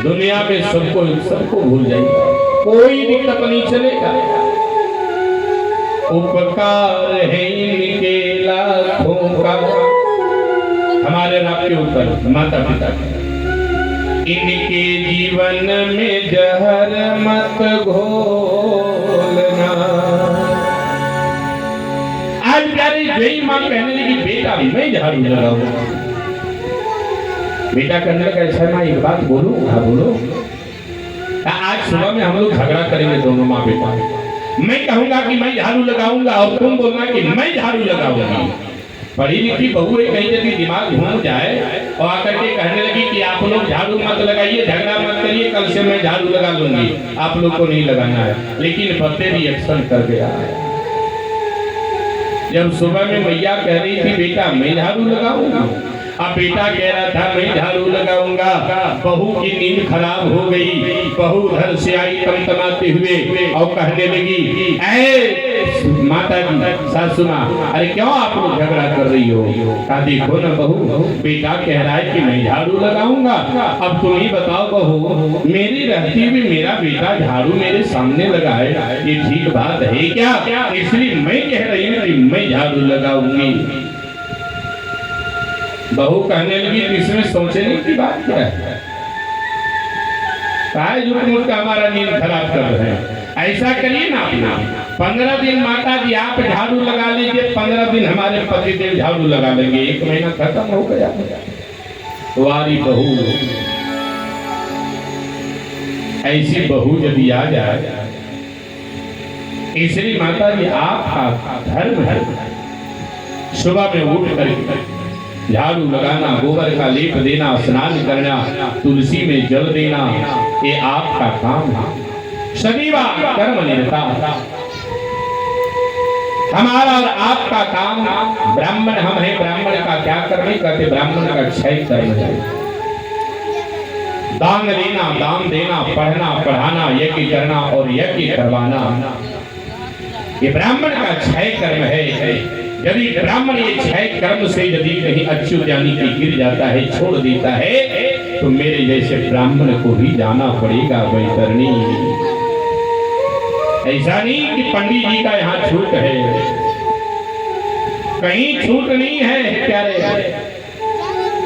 दुनिया में सबको भूल जाएगा, कोई दिक्कत नहीं चलेगा। उपकार है इनके लाखों का, हमारे आपके ऊपर माता पिता का, इनके जीवन में जहर मत घोलना। आज प्यारी जय माँ कहने लगी बेटा मैं झाड़ू लगाऊंगा। बेटा कहने लगा अच्छा माँ एक बात बोलूं? हाँ बोलो। आज सुबह में हम लोग झगड़ा करेंगे दोनों माँ बेटा, मैं कहूंगा कि मैं झाड़ू लगाऊंगा और तुम बोलना कि मैं झाड़ू लगाऊंगी। पढ़ी लिखी बहू है, कहीं यदि दिमाग घूम जाए और आकर के कहने लगी कि आप लोग झाड़ू मत लगाइए, झगड़ा मत करिए, कल से मैं झाड़ू लगा लूंगी, आप लोग को नहीं लगाना है। लेकिन पते रिएक्शन कर गया है। जब सुबह में मैया कह रही थी बेटा मैं झाड़ू लगाऊंगा, अब बेटा कह रहा था मैं झाड़ू लगाऊंगा, बहू की नींद खराब हो गई। बहू घर से आई तमतमाते हुए और कहने लगी ऐ माता जी सासू माँ, अरे क्यों आप लोग झगड़ा कर रही हो? कहा देखो ना बहू, बेटा कह रहा है कि मैं झाड़ू लगाऊंगा, अब तुम ही बताओ बहू, मेरी रहती हुई मेरा बेटा झाड़ू मेरे सामने लगाए, ये ठीक बात है क्या? इसलिए मैं कह रही हूँ कि मैं झाड़ू लगाऊंगी। बहू कहने लगी इसमें सोचने की बात क्या है? झूठ का हमारा नींद खराब कर रहे हैं। ऐसा करिए ना अपना 15 दिन माता जी आप झाड़ू लगा लीजिए, 15 दिन हमारे पति देव झाड़ू लगा लेंगे, 1 महीना खत्म हो गया। वारी बहू, ऐसी बहू यदि आ जाए, इसलिए माता जी आपका धर्म है सुबह में उठ कर झाड़ू लगाना, गोबर का लेप देना, स्नान करना, तुलसी में जल देना, ये आपका काम है। शनिवार कर्म निरता, हमारा और आपका काम, ब्राह्मण हम हैं, ब्राह्मण का क्या कर्म है? कहते ब्राह्मण का 6 कर्म है। दान लेना, दान देना, पढ़ना पढ़ाना, यज्ञ करना और यज्ञ करवाना, ये ब्राह्मण का 6 कर्म है। यदि ब्राह्मण ये 6 कर्म से यदि कहीं अच्युत यानी कि गिर जाता है, छोड़ देता है, तो मेरे जैसे ब्राह्मण को भी जाना पड़ेगा वैतरणी। ऐसा नहीं कि पंडित जी का यहाँ छूट है, कहीं छूट नहीं है प्यारे।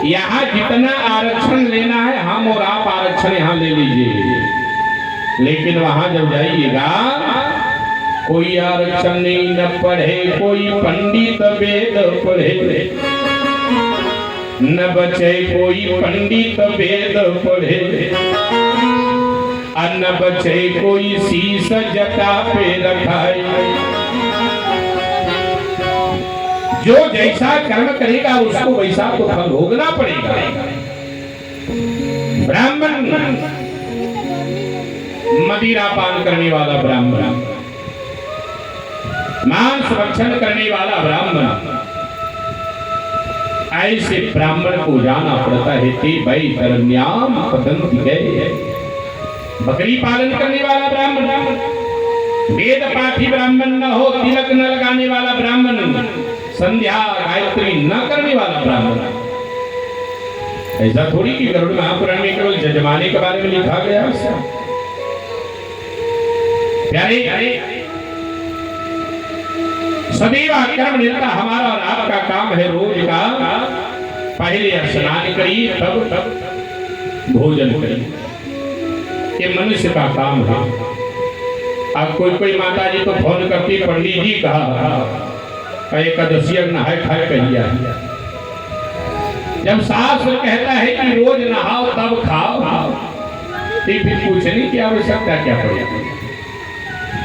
यहाँ जितना आरक्षण लेना है हम और आप आरक्षण यहाँ ले लीजिए, लेकिन वहां जब जाइएगा कोई आरक्षण नहीं, न पढ़े कोई पंडित वेद पढ़े, न बचे कोई पंडित वेद पढ़े, न बचे कोई शीश जटा पे रखाए। जो जैसा कर्म करेगा उसको वैसा तो फल भोगना पड़ेगा। ब्राह्मण मदिरा पान करने वाला ब्राह्मण, मांस भक्षण करने वाला ब्राह्मण, ऐसे ब्राह्मण को जाना पड़ता है कि भाई धर्म्याम पतंति गए। बकरी पालन करने वाला ब्राह्मण, वेद पाठी ब्राह्मण न हो, तिलक न लगाने वाला ब्राह्मण, संध्या गायत्री न करने वाला ब्राह्मण। ऐसा थोड़ी कि गरुड़ महापुराण में केवल जजमाने के बारे में लिखा गया है। प्यारे, सदैव कर्म निरता हमारा और आपका काम है रोज का पहले स्नान करिए तब भोजन करिए, ये मनुष्य का काम है। अब कोई माता जी तो फोन करती, पंडित जी कहा एकादशी नहाए खाए कहिया। जब शास्त्र कहता है कि रोज नहाओ तब खाओ, फिर पूछने की आवश्यकता क्या पड़ी।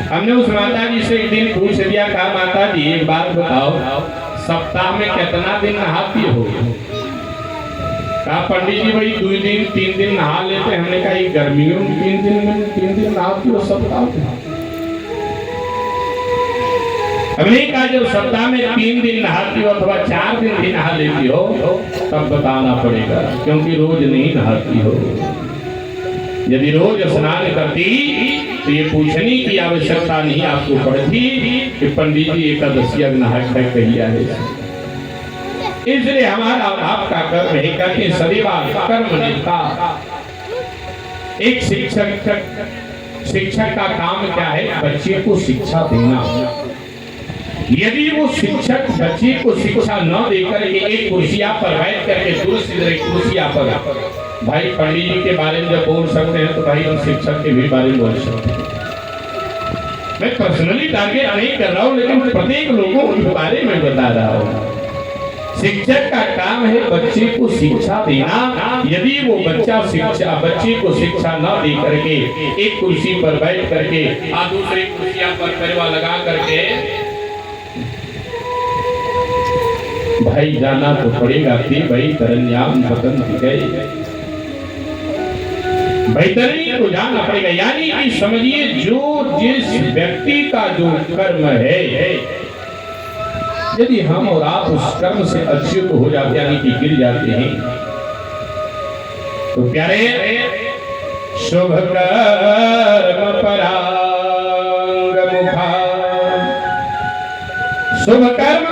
हमने उस माता जी से एक दिन पूछ दिया, कहा माता जी एक बात बताओ, सप्ताह में कितना दिन नहाती हो? कहा पंडित जी भाई 2 दिन 3 दिन नहा लेते। हमने कहा ये गर्मियों में 3 दिन नहाती हो सप्ताह में? हमने कहा जब सप्ताह में 3 दिन नहाती हो अथवा 4 दिन भी नहा लेती हो तब बताना पड़ेगा, क्योंकि रोज नहीं नहाती हो। यदि रोज स्नान करती तो ये पूछने की आवश्यकता नहीं आपको पड़ती कि पंडित जी एकादशी नहाए खाए कहिया है। इसलिए हमारा आपका कर्म है, कहते सदैव कर्म निरता। एक शिक्षक का काम क्या है? बच्चे को शिक्षा देना। यदि वो शिक्षक बच्चे को शिक्षा न देकर एक कुर्सिया पर बैठ करके दूसरी कुर्सिया पर भाई पंडित जी के बारे में जब बोल सकते हैं तो भाई हम शिक्षक के भी बारे में बोल सकते हैं। मैं पर्सनली टारगेट नहीं कर रहा हूँ, लेकिन प्रत्येक लोगों के बारे में बता रहा हूँ। शिक्षक का काम है बच्चे को शिक्षा देना। यदि वो बच्चे को शिक्षा न दे करके एक कुर्सी पर बैठ करके दूसरी कुर्सिया पर पैरवा लगा करके भाई जाना तो पड़ेगा कि भाई तरन्याम पतंति गए, बैतरणी को जाना पड़ेगा। यानी कि समझिए जो जिस व्यक्ति का जो कर्म है, यदि हम और आप उस कर्म से अच्युत हो जाते यानी कि गिर जाते हैं तो प्यारे शुभ कर्म परांग मुखा, शुभ कर्म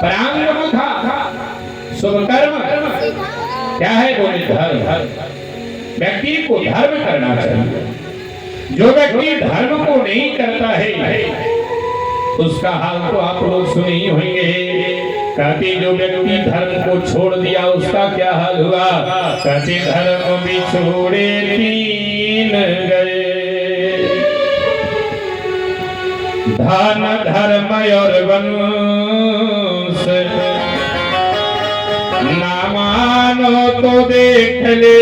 परांग मुखा। शुभ कर्म क्या है? बोले धर्म। व्यक्ति को धर्म करना चाहिए। जो व्यक्ति धर्म को नहीं करता है उसका हाल तो आप लोग सुने ही होंगे। कहते जो व्यक्ति धर्म को छोड़ दिया उसका क्या हाल हुआ? कहते धर्म भी छोड़े 3 गए, धन धर्म और वंश, ना मानो तो देख ले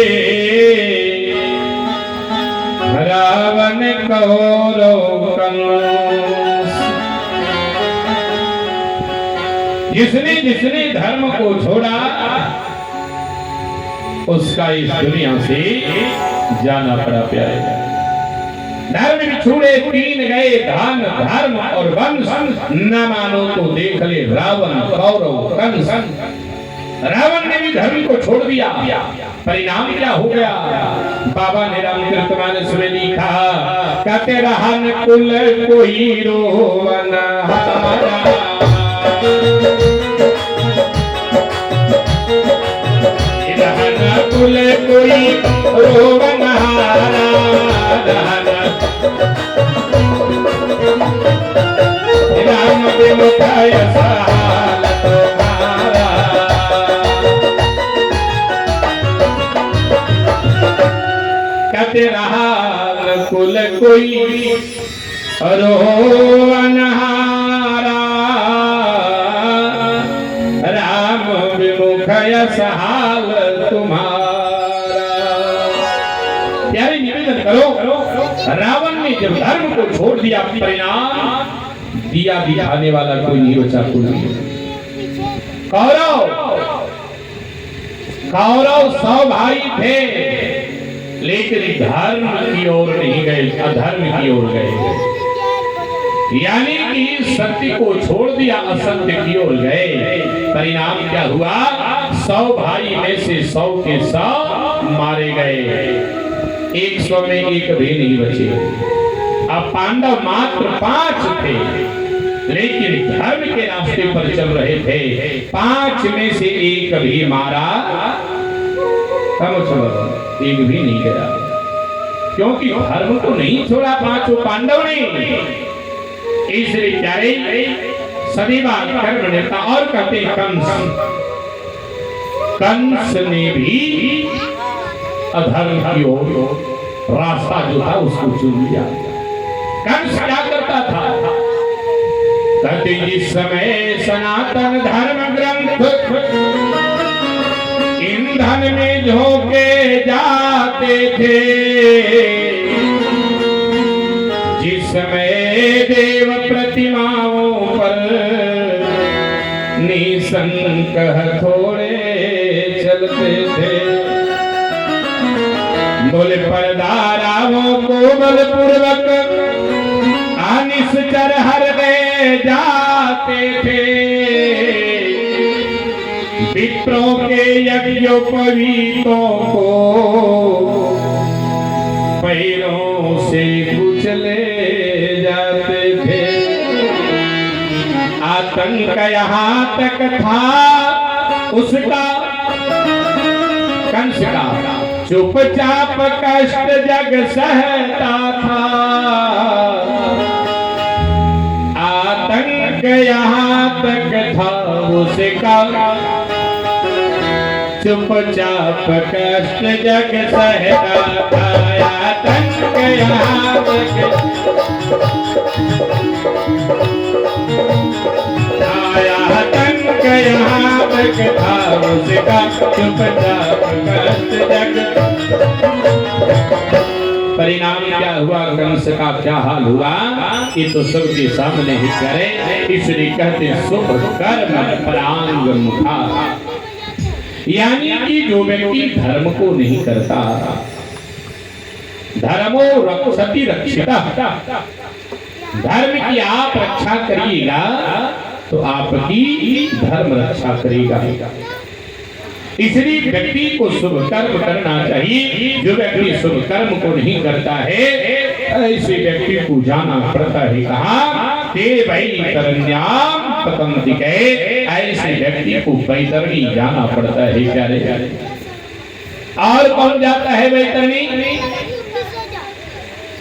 रावण कौरव कंस। जिसने धर्म को छोड़ा उसका इस दुनिया से जाना पड़ा। प्यारे धर्म बिछुड़े 3 गए, धन धर्म और वंश, न मानो तो देख ले रावण कौरव कंस। रावण ने भी धर्म को छोड़ दिया, परिणाम क्या हो गया? बाबा ने रामचरितमानस में लिखा, कहते रहन कुल कोई रोवना, रहन कुल कोई रोवना, राम विमुखाय सहाल तुम्हारा। कहते रहा कुल कोई रोवनहारा, राम विमुखाय सहाल तुम्हारा। प्यारे निवेदन करो, रावण ने जब धर्म को छोड़ दिया परिणाम दिया दिखाने वाला कोई नहीं बचा। कौरव 100 भाई थे, लेकिन धर्म की ओर नहीं गए, अधर्म की ओर गए। यानी कि सत्य को छोड़ दिया, असत्य की ओर गए। परिणाम क्या हुआ? 100 भाई में से 100 के 100 मारे गए, 100 में एक भी नहीं बचे। अब पांडव मात्र 5 थे, लेकिन धर्म के रास्ते पर चल रहे थे। 5 में से एक भी मारा, एक भी नहीं गया, क्योंकि धर्म को नहीं छोड़ा 5 पांडव ने। इसलिए प्यारे सदैव कर्म नेता। और कहते कंस ने भी अधर्म की ओर रास्ता जो था उसको चुन लिया। कंस क्या करता था? कहते जिस समय सनातन धर्म ग्रंथ ईंधन में झोंके जाते थे, जिस समय देव प्रतिमाओं पर निशंक हथौड़े चलते थे, बोले परदाराओं को बलपूर्वक अनिश्चर हर दे जाते थे, विप्रों के यज्ञोपवीतों को पैरों से कुचले जाते थे। आतंक यहाँ तक था उसका, कंस का, चुपचाप कष्ट जग सहता था। आतंक यहाँ तक था उसका, चुपचाप कष्ट जग सहता था। आतंक यहाँ तक आया, आतंक यहाँ तक था उसका, चुपचाप कष्ट जग। परिणाम क्या हुआ? कंस का क्या हाल हुआ? ये तो सबके सामने ही करे। इसलिए कहते शुभ कर्म परांग मुखा, यानी कि जो व्यक्ति धर्म को नहीं करता, धर्मो रक्षति रक्षिता, धर्म की आप रक्षा करिएगा तो आपकी धर्म रक्षा करेगा। इसलिए व्यक्ति को शुभ कर्म करना चाहिए। जो व्यक्ति शुभ कर्म को नहीं करता है, ऐसे व्यक्ति को जाना पड़ता है कहाँ? ते वैतरण्याम पतंति गए, ऐसे व्यक्ति को वैतरणी जाना पड़ता है प्यारे। और कौन जाता है वैतरणी?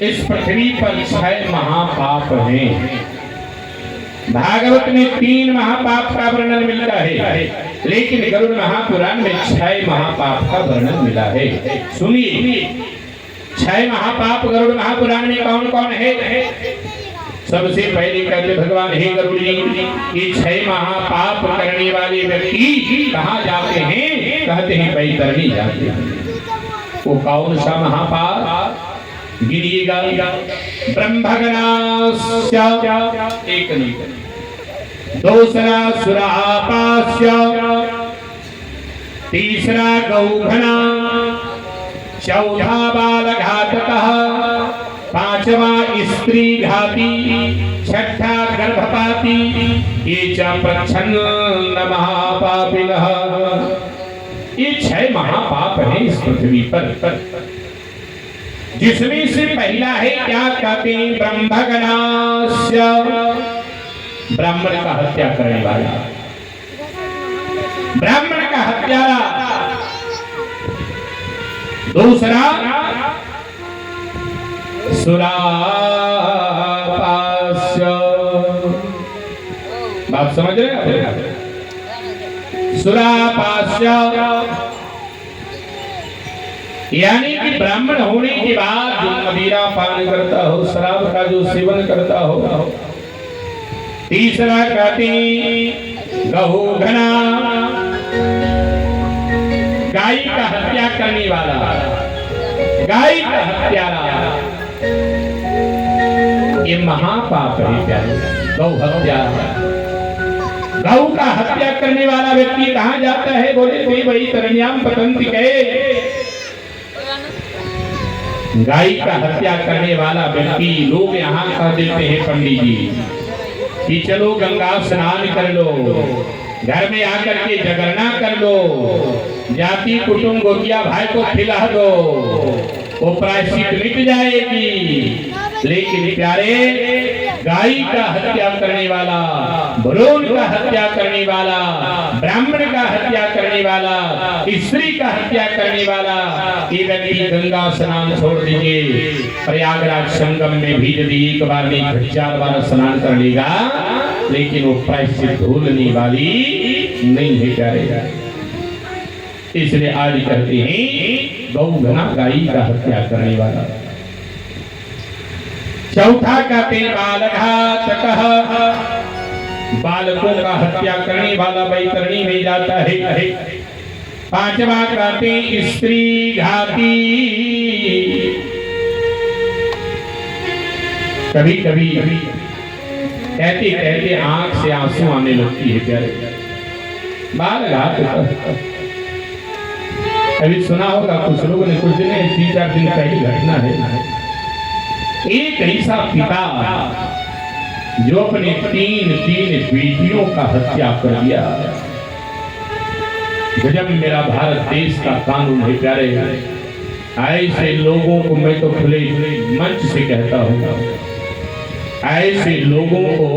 इस पृथ्वी पर 6 महापाप हैं। भागवत में 3 महापाप का वर्णन मिलता है, लेकिन गरुड़ महापुराण में 6 महापाप का वर्णन मिला है। सुनिए 6 महापाप गरुड़ महापुराण में कौन कौन है? सबसे पहले कहते भगवान हे गरुड़ जी, ये 6 महापाप करने वाले व्यक्ति कहाँ जाते हैं? कहते हैं वैतरणी जाते हैं। वो कौन सा महापाप गिरिएगा? ब्रह्मगणास्य एक नहीं, दूसरा सुरापास्य, तीसरा गौघना, चौथा बालघातकः, 5वां स्त्री घाती, 6ठा गर्भपाती, ये च प्रच्छन्न महापापिनः। ये 6 महापाप हैं इस पृथ्वी पर। जिसमें से पहला है क्या कहते हैं? ब्रह्मगणास्य, ब्राह्मण का हत्या करने वाला, ब्राह्मण का हत्यारा। दूसरा सुरापास्य, बात समझ रहे हैं? सुरापास्य यानी कि ब्राह्मण होने के बाद जो मदिरा पान करता हो, शराब का जो सेवन करता हो। तीसरा कहते गहुघना, गाय का हत्या करने वाला, गाय का हत्यारा। ये महापाप है प्यारे, गौ हत्या। गौ का हत्या करने वाला व्यक्ति कहाँ जाता है? बोले थे वही तरण्याम पतंति गए, गाय का हत्या करने वाला व्यक्ति, लोग यहाँ कह देते हैं पंडित जी कि चलो गंगा स्नान कर लो, घर में आकर के जागरणा कर लो, जाति कुटुंब गोतिया भाई को खिला दो, वो प्रायश्चित मिट जाएगी। लेकिन प्यारे, गाय का हत्या करने वाला, भ्रूण का हत्या करने वाला, ब्राह्मण का हत्या करने वाला, स्त्री का हत्या करने वाला, ये व्यक्ति गंगा स्नान छोड़ दीजिए, प्रयागराज संगम में भी यदि एक बार नहीं 1000 बार स्नान कर लेगा, लेकिन वो प्रायश्चित भूलने वाली नहीं है प्यारे। इसलिए आज कहते हैं गौधना गाय का हत्या करने वाला। चौथा कहते हैं बालघातकः, बालकों का हत्या करने वाला बैतरणी में जाता है। पांचवा कहते हैं स्त्री घाती, कभी कभी कहते कहते आंख से आंसू आने लगती है प्यारे। बालघात अभी सुना होगा कुछ लोगों ने, कुछ दिन 3-4 दिन पहले घटना है। एक ऐसा पिता जो अपने तीन बेटियों का हत्या कर दिया। गजब मेरा भारत देश का कानून है प्यारे। ऐसे लोगों को मैं तो खुले मंच से कहता हूँ, ऐसे लोगों को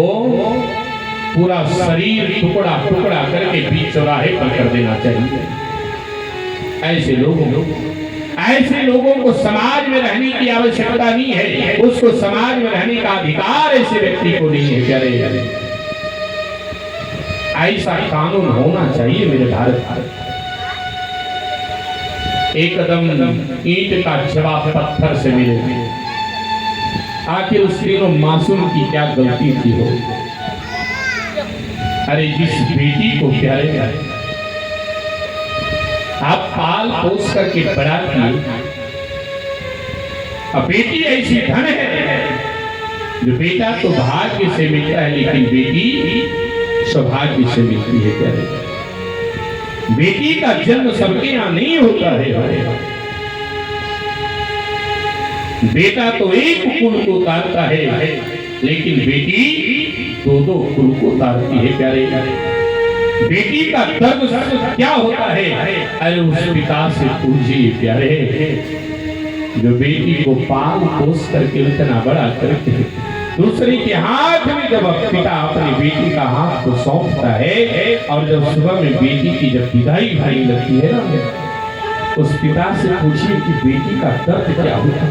पूरा शरीर टुकड़ा टुकड़ा करके बीच चौराहे पर कर देना चाहिए। ऐसे लोगों को समाज में रहने की आवश्यकता नहीं है, उसको समाज में रहने का अधिकार ऐसे व्यक्ति को नहीं है प्यारे। ऐसा कानून होना चाहिए मेरे भारत। एकदम ईंट का जवाब पत्थर से मिले। आखिर उस तीनों मासूम की क्या गलती थी हो? अरे जिस बेटी को प्यारे आप पाल पोस करके बड़ा किए, अब बेटी ऐसी धन है जो बेटा तो भाग्य से मिलता है, लेकिन बेटी सौभाग्य से मिलती है प्यारे। बेटी का जन्म सबके यहाँ नहीं होता है। बेटा तो एक कुल को उतारता है, लेकिन बेटी 2-2 कुल को उतारती है प्यारे। बेटी का दर्द क्या होता है? अरे उस पिता से पूछिए प्यारे, जो बेटी को पाल पोस करके इतना बड़ा करके दूसरे के हाथ में जब पिता अपनी बेटी का हाथ को सौंपता है, और जब सुबह में बेटी की जब विदाई भाई लगती है ना, उस पिता से पूछिए कि बेटी का दर्द क्या होता है।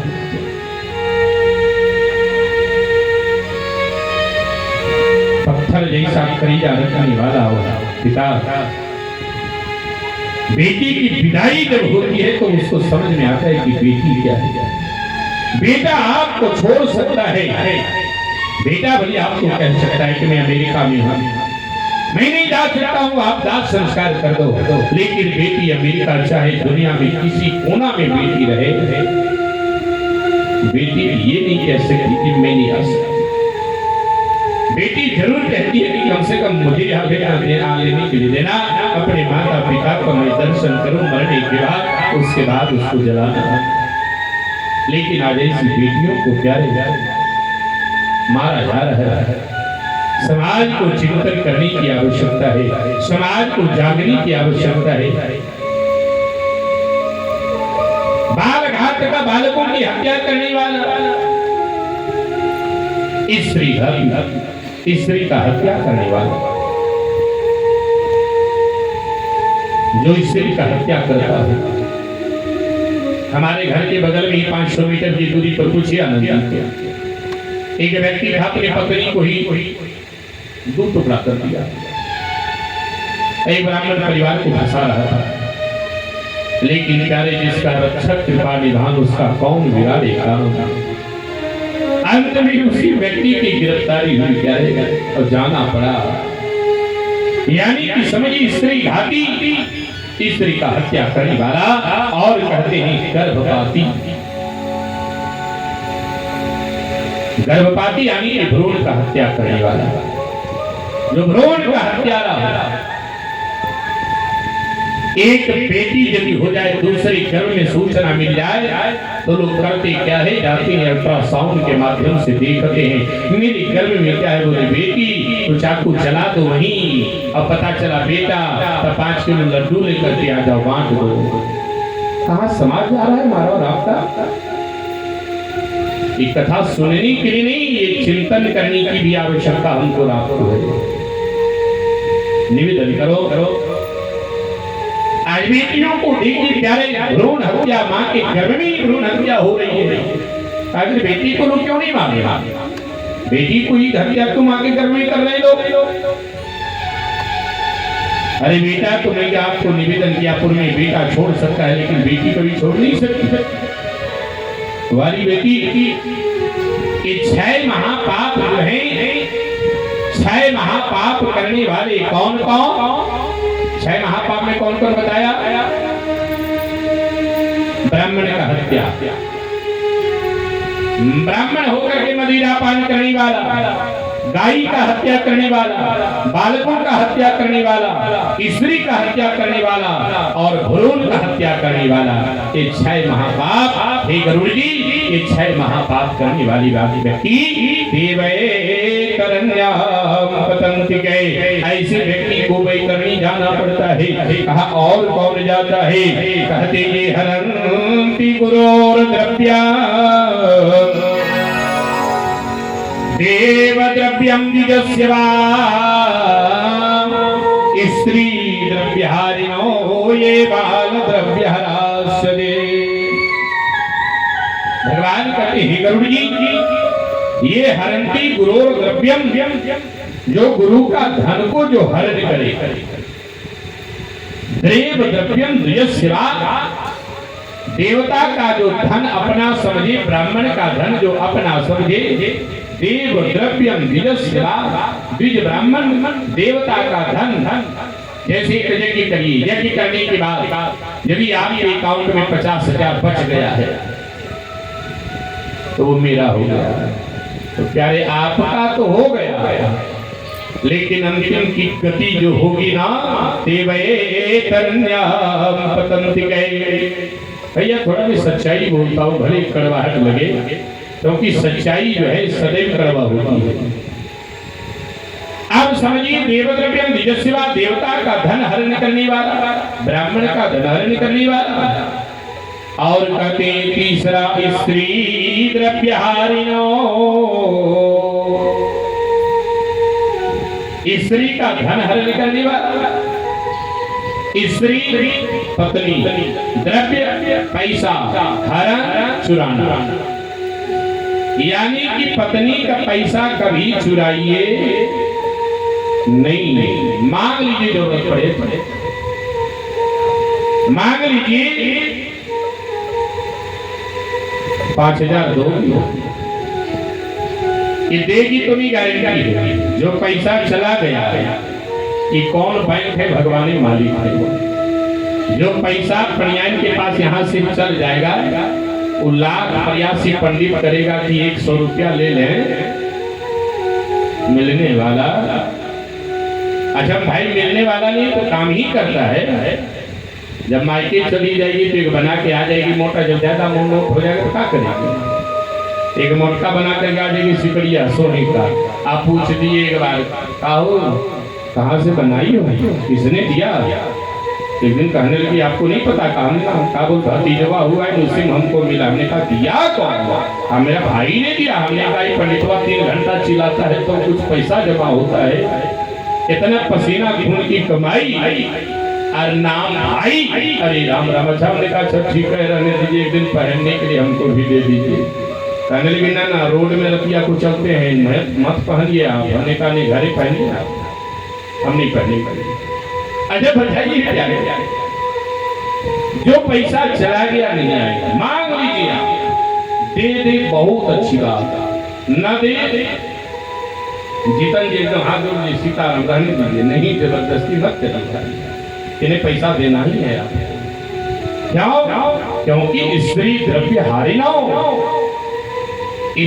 पत्थर जैसा करीजा रखने वाला होगा पिता। बेटी की विदाई जब होती है तो उसको समझ में आता है कि बेटी क्या है। बेटा आपको छोड़ सकता है, बेटा भले आपको कह सकता है कि मैं अमेरिका में हूं, मैं नहीं जा सकता हूं, आप दाह संस्कार कर दो, लेकिन बेटी अमेरिका चाहे दुनिया में किसी कोना में बेटी रहे, बेटी ये नहीं कह सकती कि मैं नहीं आ सकती। बेटी जरूर कहती है कि कम से कम मुझे यहाँ लेने के लिए देना, अपने माता पिता को मैं दर्शन करूं मरने के बाद, उसके बाद उसको जलाना। लेकिन आज ऐसी बेटियों को प्यारे मारा जा रहा है। समाज को चिंतन करने की आवश्यकता है, समाज को जागने की आवश्यकता है। बाल घात का बालकों की हत्या करने वाला, स्त्री का हत्या करने वाला, जो स्त्री का हत्या करता है। हमारे घर के बगल में ही 500 मीटर की दूरी पर कुछ एक व्यक्ति था, अपनी पत्नी को ही 2 टुकड़ा कर दिया। एक ब्राह्मण परिवार को फंसा रहा था, लेकिन प्यारे जिसका रक्षक कृपा निधान उसका कौन बिगाड़े कानून। अंत में उसी व्यक्ति की गिरफ्तारी हुई प्यारे, और जाना पड़ा। यानी कि समझिए स्त्री घाती, स्त्री का हत्या करने वाला, और कहते हैं गर्भपाती। गर्भपाती यानी कि भ्रूण का हत्या करने वाला, जो भ्रूण का हत्यारा एक बेटी यदि हो जाए, दूसरे गर्भ में सूचना मिल जाए, तो लोग करते क्या है, जाते हैं अल्ट्रासाउंड के माध्यम से देखते हैं मेरे गर्भ में क्या है, बोले बेटी, तो चाकू चला दो वहीं, अब पता चला बेटा, तो 5 किलो लड्डू लेकर के आ जाओ, बांट दो। कहाँ समाज जा रहा है हमारा और आपका? ये कथा सुनने के लिए नहीं, ये चिंतन करने की भी आवश्यकता हमको आपको है। निवेदन करो आज बेटियों को देखिए प्यारे, भ्रूण हत्या, माँ के गर्भ में ही भ्रूण हत्या हो रही है। अगर बेटी को लोग क्यों नहीं मारे? बेटी को ही हत्या तो माँ के गर्भ में कर रहे लोग। अरे बेटा, तो मैंने आपको निवेदन किया, पूर्व में बेटा छोड़ सकता है लेकिन बेटी कभी छोड़ नहीं सकती। तुम्हारी बेटी ये 6 महापाप जो है, 6 महापाप करने वाले कौन कौन? 6 महापाप में कौन कौन बताया? ब्राह्मण का हत्या, ब्राह्मण होकर के मदिरा पान करने वाला, गाय का हत्या करने वाला, बालकों का हत्या करने वाला, स्त्री का हत्या करने वाला और भ्रूण का हत्या करने वाला, ये 6 महापाप। हे गरुड़ जी, ये 6 महापाप करने वाली व्यक्ति देवये करण्याम पतंति गए, ऐसे व्यक्ति को वैतरणी जाना पड़ता है। कहा और कौन जाता है? कहते ये हरन्ति गुरोर द्रव्या देव द्रव्यम द्विजस्य वा स्त्री द्रव्यहारिणो ये बाल द्रव्यहरास्य दे। भगवान कहते हैं गरुड़ जी, ये हरन्ति गुरोर द्रव्यम, जो गुरु का धन को जो हरण करे, देव द्रव्यम द्विजस्य वा, देवता का जो धन अपना समझे, ब्राह्मण का धन जो अपना समझे, देव द्रव्यम द्विजस्य वा, द्विज ब्राह्मण देवता का धन। जैसे एक यज्ञ करिए, यज्ञ करने के बाद यदि आपके अकाउंट में 50,000 बच गया है तो वो मेरा हो गया। तो प्यारे आपका तो हो गया, लेकिन अंतिम की गति जो होगी ना, देवये तरण्याम पतंति गए। भैया थोड़ा भी सच्चाई बोलता हूँ, भले कड़वाहट लगे, क्योंकि सच्चाई जो है सदैव कड़वा होती है। अब समझिए, देवद्रव्यम द्विजस्य वा, देवता का धन हरण करने वाला, ब्राह्मण का धन हरण करने वाला, और कहते तीसरा स्त्री द्रव्यहारिणो, स्त्री का धन हरण करने वाला, स्त्री पत्नी, द्रव्य पैसा, हरण चुराना, यानी कि पत्नी का पैसा कभी चुराइए नहीं, मांग लीजिए, जरूरत पड़े मांग लीजिए, 5,000 दो, ये देगी तो नहीं गारंटी है। जो पैसा चला गया कि कौन बैंक है, भगवान ही मालिक है। जो पैसा प्रयान के पास यहाँ से चल जाएगा, वो लाख प्रयासी पंडित करेगा कि 100 रुपया ले लें, मिलने वाला, अच्छा भाई मिलने वाला नहीं तो काम ही करता है। जब मायके चली जाएगी तो एक बना के आ जाएगी मोटा, जब ज्यादा मोट हो जाएगा तो क्या करेगी? एक मोटका बना कर आ जाएगी सिकड़िया सोने का। आप पूछ दिए एक बार, कहाँ से बनाई हो, किसने दिया? एक दिन कहने लगी आपको नहीं पता, कहा बोल भतीजवा हुआ है मुझसे हमको मिला। हमने कहा दिया कौन? मेरा भाई ने दिया। हमने कहा पंडितवा 3 घंटा चिल्लाता है तो कुछ पैसा जमा होता है, इतना पसीना खून की कमाई और नाम भाई। अरे राम राम। अच्छा हमने कहा अच्छा ठीक है, रहने दीजिए, एक दिन पहनने के लिए हमको भी दे दीजिए। कहने लगी ना रोड में रतिया को चलते हैं, मत पहनिए आप। हमने कहा नहीं, घरे पहनिए आप, हम नहीं पहने। अच्छा बताइए प्यारे, जो पैसा चला गया नहीं आएगा, मांग लीजिए आप, दे दे बहुत अच्छी बात, न दे जीतन जी एकदम हाथ जोड़ ली, सीताराम रहने दीजिए, नहीं जबरदस्ती मत करिए, इन्हें पैसा देना ही है आप। क्यों? क्योंकि स्त्री द्रव्य हारिणो,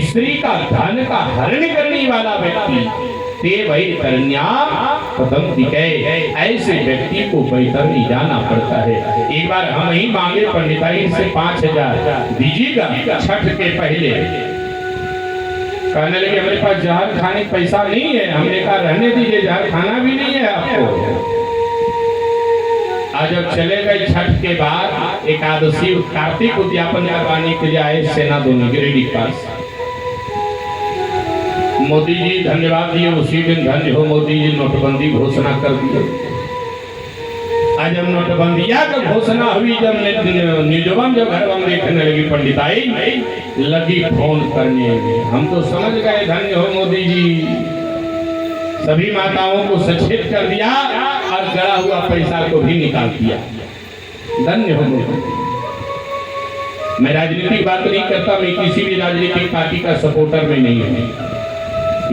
स्त्री का धन का हरण करने वाला व्यक्ति ते वैतरण्या पतंति कहे। ऐसे व्यक्ति को वैतरणी जाना पड़ता है। एक बार हम ही मांगे पंडिताई से 5,000 दीजिएगा छठ के पहले। कहने लगे हमारे पास जहर खाने का पैसा नहीं है। हमने कहा रहने दीजिए, जहर खाना भी नहीं है आपको। आज जब चले गए छठ के बाद एकादशी कार्तिक उद्यापन करवाने के लिए आए सेना दोनों गिरिडीह पास। मोदी जी धन्यवाद दिए, उसी दिन धन्य हो मोदी जी नोटबंदी घोषणा कर दिए। आज जब नोटबंदिया का घोषणा हुई, जब न्यूजवन जब घर में देखने लगी पंडिताई लगी फोन करने में, हम तो समझ गए धन्य हो मोदी जी। सभी माताओं को सचेत कर दिया और गड़ा हुआ पैसा को भी निकाल दिया। धन्य हो मोदी। मैं राजनीतिक बात नहीं करता, मैं किसी भी राजनीतिक पार्टी का सपोर्टर में नहीं हूँ।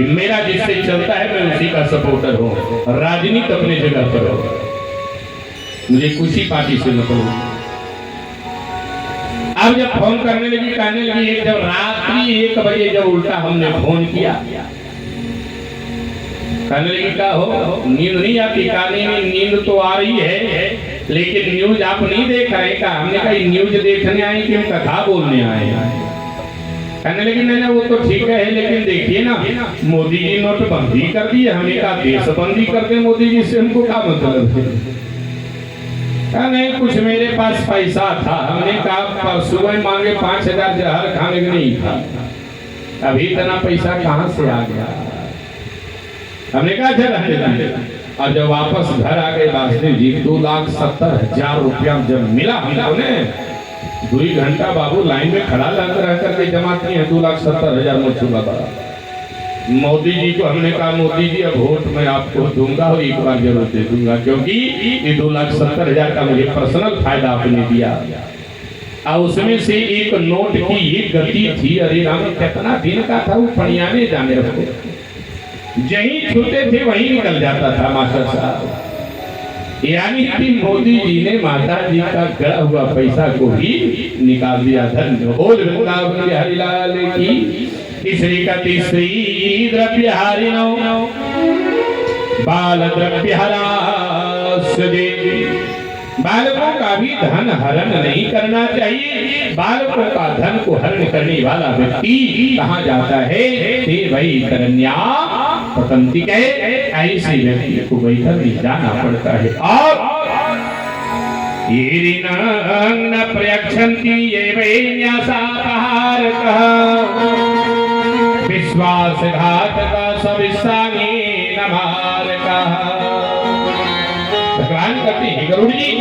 मेरा जिससे चलता है मैं उसी का सपोर्टर हूँ। राजनीति अपने जगह पर हो, मुझे किसी पार्टी से मतलब। अब जब फोन करने लगी कहने लगी, जब रात्रि 1 बजे जब उल्टा हमने फोन किया, कहने लगी क्या हो नींद नहीं आती? कहने में नींद तो आ रही है लेकिन न्यूज आप नहीं देख रहे का? हमने कहा न्यूज देखने आए कि हम कथा बोलने आए हैं। कहने लगी नहीं वो तो ठीक है लेकिन देखिए ना मोदी जी नोटबंदी कर दी है। हमने कहा देशबंदी कर दे मोदी जी से, हमको क्या मतलब है? नहीं कुछ मेरे पास पैसा था। हमने कहा सुबह मांगे 5,000 जहर खाने का नहीं था, अभी इतना पैसा कहाँ से आ गया? हमने कहा चल। और जब वापस घर आ गए वासुदेव जी 2,70,000 रुपया जब मिला हमको ने, 2 घंटा बाबू लाइन में खड़ा रह करके जमा किए हैं 2,70,000 मुझे। मोदी जी को हमने कहा मोदी जी अब वोट मैं आपको दूंगा और एक बार जरूर दे दूंगा, क्योंकि ये 2,70,000 का मुझे पर्सनल फायदा आपने दिया। और उसमें से एक नोट की ये गति थी, अरे राम कितना दिन का था, वो पड़ियाने जाने रखते, जहीं छूते थे वहीं निकल जाता था मास्टर साहब। यानी कि मोदी जी ने माता जी का गड़ा हुआ पैसा को भी निकाल दिया। धन्य बोल वृंदावन बिहारी लाल की। तीसरी का तीसरी द्रव्यहारिणो बाल द्रव्यहरास्य देवी। बालकों का भी धन हरण नहीं करना चाहिए। बालकों का धन को हरण करने वाला व्यक्ति कहाँ जाता है? ते वैतरण्या पतंति कहे। ऐसे व्यक्ति को वैतरणी जाना पड़ता है। और ये ऋणं न प्रयच्छन्ति ये वैन्यासापहारकः विश्वासघातकः सविस्साङ्गे न मारकः। भगवान कहते हैं गरुड़ जी,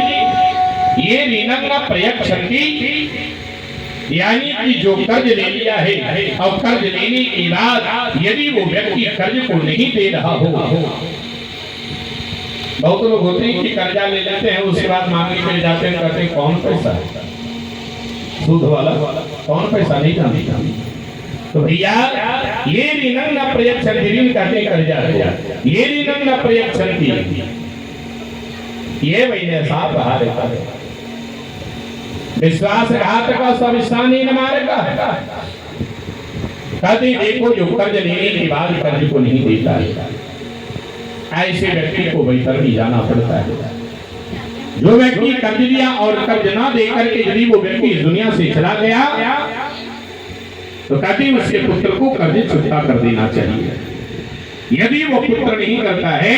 ये ऋणं न प्रयच्छन्ति, यानी कि जो कर्ज ले लिया है और कर्ज लेने के बाद यदि वो व्यक्ति कर्ज को नहीं दे रहा हो, बहुत लोग होते हैं कि कर्जा ले लेते हैं उसके बाद मांगने के लिए जाते हैं, कहते हैं कौन पैसा सूद वाला, कौन पैसा नहीं जानता। तो भैया ये ऋणं न प्रयच्छन्ति, ऋण कहते कर्जा है, ये ऋणं न प्रयच्छन्ति ये वैन्यासापहारकः विश्वासघातकः सविस्साङ्गे न मारकः। कहते देखो जो कर्ज लेने के बाद कर्ज को नहीं देता है, ऐसे व्यक्ति को वैतरणी जाना पड़ता है। जो व्यक्ति कर्ज लिया और कर्ज ना देकर के यदि वो व्यक्ति इस दुनिया से चला गया तो कहते उसके पुत्र को कर्ज छुट्टा कर देना चाहिए। यदि वो पुत्र नहीं करता है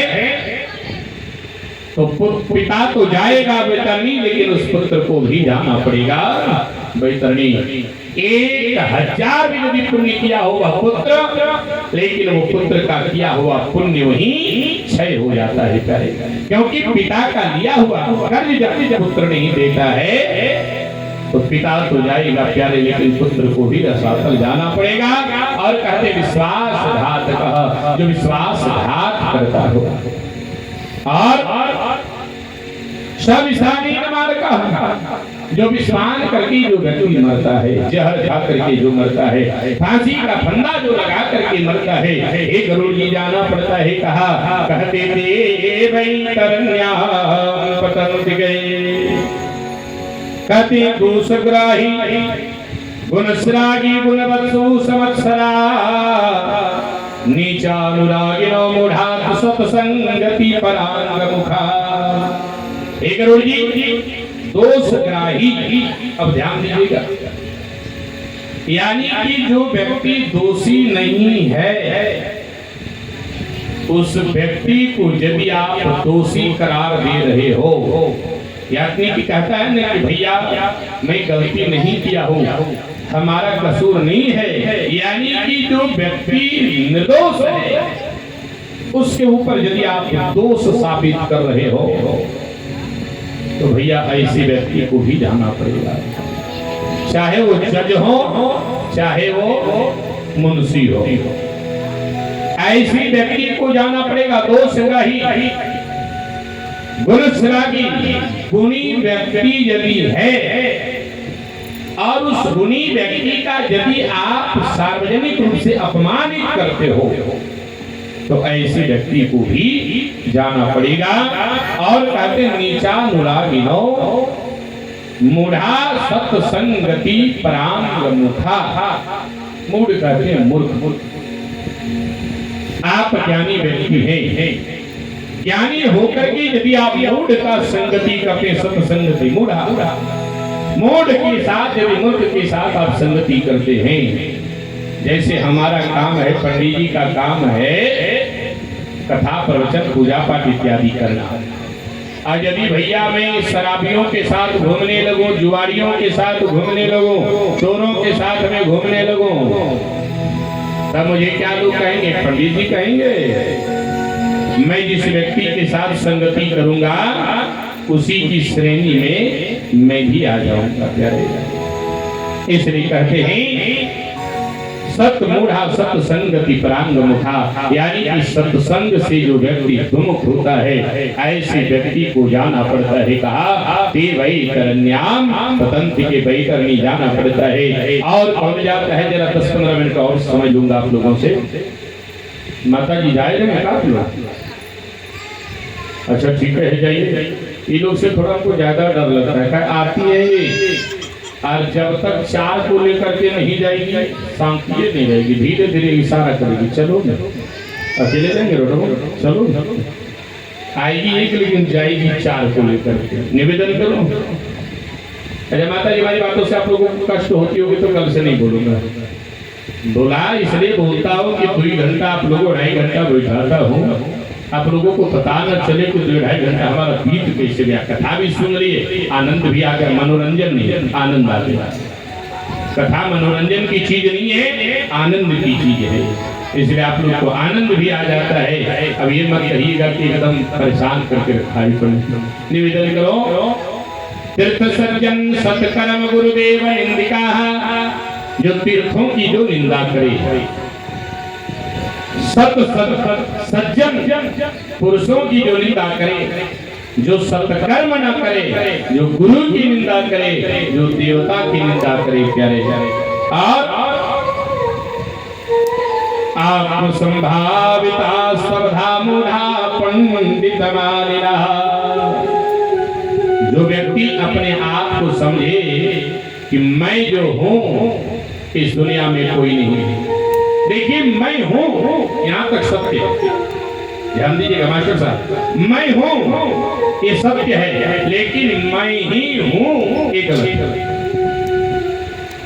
तो पिता तो जाएगा वैतरणी, लेकिन उस पुत्र को भी जाना पड़ेगा वैतरणी। 1,000 भी यदि पुण्य किया होगा पुत्र, लेकिन वो पुत्र का किया हुआ पुण्य वहीं क्षय हो जाता है प्यारे, क्योंकि पिता का लिया हुआ कर्ज जब पुत्र नहीं देता है तो पिता तो जाएगा प्यारे, लेकिन पुत्र को भी रसातल जाना पड़ेगा। और कहते विश्वासघातकः, जो विश्वासघात करता हो और सविस्साङ्गे न मारकः, जो विश्वास करके जो व्यक्ति मरता है, जहर खा करके जो मरता है, फांसी का फंदा जो लगा करके मरता है, एक गरुड़ जी जाना पड़ता है। कहा कहते थे वैतरण्या पतंति गए। कहते दोषग्राही गुणश्रागी गुणवत्सु संवत्सरा नीचानुरागिनो मूढ़ात् सत्संगति परांग मुखा। हे गरुड़ जी, दोषग्राही, अब ध्यान दीजिएगा, यानी कि जो व्यक्ति दोषी नहीं है उस व्यक्ति को यदि आप दोषी करार दे रहे हो, यानी कि कहता है ना कि भैया मैं गलती नहीं किया हूँ, हमारा कसूर नहीं है, यानी कि जो व्यक्ति निर्दोष है उसके ऊपर यदि आप दोष साबित कर रहे हो तो भैया ऐसे व्यक्ति को भी जाना पड़ेगा, चाहे वो जज हो चाहे वो मुंशी हो, ऐसी व्यक्ति को जाना पड़ेगा। दोषग्राही गुणश्रागी गुणी व्यक्ति यदि है और उस गुणी व्यक्ति का यदि आप सार्वजनिक रूप से अपमानित करते हो तो ऐसे व्यक्ति को भी जाना पड़ेगा। और कहते नीचानुरागिनो मूढ़ा सत्संगति परांग मुखा। मूढ़ कहते हैं मूर्ख। आप ज्ञानी व्यक्ति हैं, ज्ञानी होकर के यदि आप मूढ़ का संगति करते, सत्संगति मूढ़ा, मूढ़ के साथ यदि मूर्ख के साथ आप संगति करते हैं, जैसे हमारा काम है, पंडित जी का काम है कथा प्रवचन पूजा पाठ इत्यादि करना, और यदि भैया मैं शराबियों के साथ घूमने लगूं, जुआरियों के साथ घूमने लगूं, चोरों के साथ में घूमने लगूं, तब मुझे क्या लोग कहेंगे? पंडित जी कहेंगे। मैं जिस व्यक्ति के साथ संगति करूंगा उसी की श्रेणी में मैं भी आ जाऊंगा। इसलिए कहते हैं सत मूढ़ा सत्संगति परांग मुखा, यानी कि सत्संग से जो व्यक्ति विमुख होता है ऐसे व्यक्ति को जाना पड़ता है। कहा ते वैतरण्याम, पतंति के वैतरणी जाना पड़ता है। और कौन जाता है? जरा 10-15 मिनट और समझ लूंगा आप लोगों से। माता जी जाए रहे हैं? अच्छा ठीक है, जाइए। ये लोग से थोड़ा हमको ज्यादा डर लगता है। आती है ये, और जब तक 4 को लेकर के नहीं जाएगी शांति नहीं रहेगी, धीरे धीरे इशारा करेगी, चलो ना, अकेले जाएंगे रोडो, चलो आएगी एक लेकिन जाएगी 4 को लेकर के। निवेदन करो। अरे माता जी हमारी बातों से आप लोगों को कष्ट होती होगी तो कल से नहीं बोलूंगा। बोला इसलिए बोलता हूँ कि 2 घंटा आप लोगों 2.5 घंटा बैठाता हूँ, आप लोगों को पता न चले कि 2.5 घंटा हमारा बीत कैसे गया। कथा भी सुन लिए, आनंद भी आ गया। मनोरंजन नहीं, आनंद आ गया। कथा मनोरंजन की चीज नहीं है, आनंद की चीज है। इसलिए आप लोग को आनंद भी आ जाता है। अब ये मत कहिएगा कि एकदम परेशान करके रखा है। निवेदन करो। तीर्थ सज्जन सत्कर्म गुरुदेव निंदिका, जो तीर्थों की जो निंदा करे, सज्जन पुरुषों की जो निंदा करे, जो सत्कर्म न करे, जो गुरु की निंदा करे, जो देवता की निंदा करे, प्यारे और आत्म संभाविता सर्वधा मूढ़ा पंडित मानिना। जो व्यक्ति अपने आप को समझे कि मैं जो हूँ इस दुनिया में कोई नहीं है। देखिए मैं हूँ यहाँ तक सत्य, ध्यान दीजिएगा मास्टर साहब, मैं हूँ ये सत्य है, लेकिन मैं ही हूँ ये गलत है।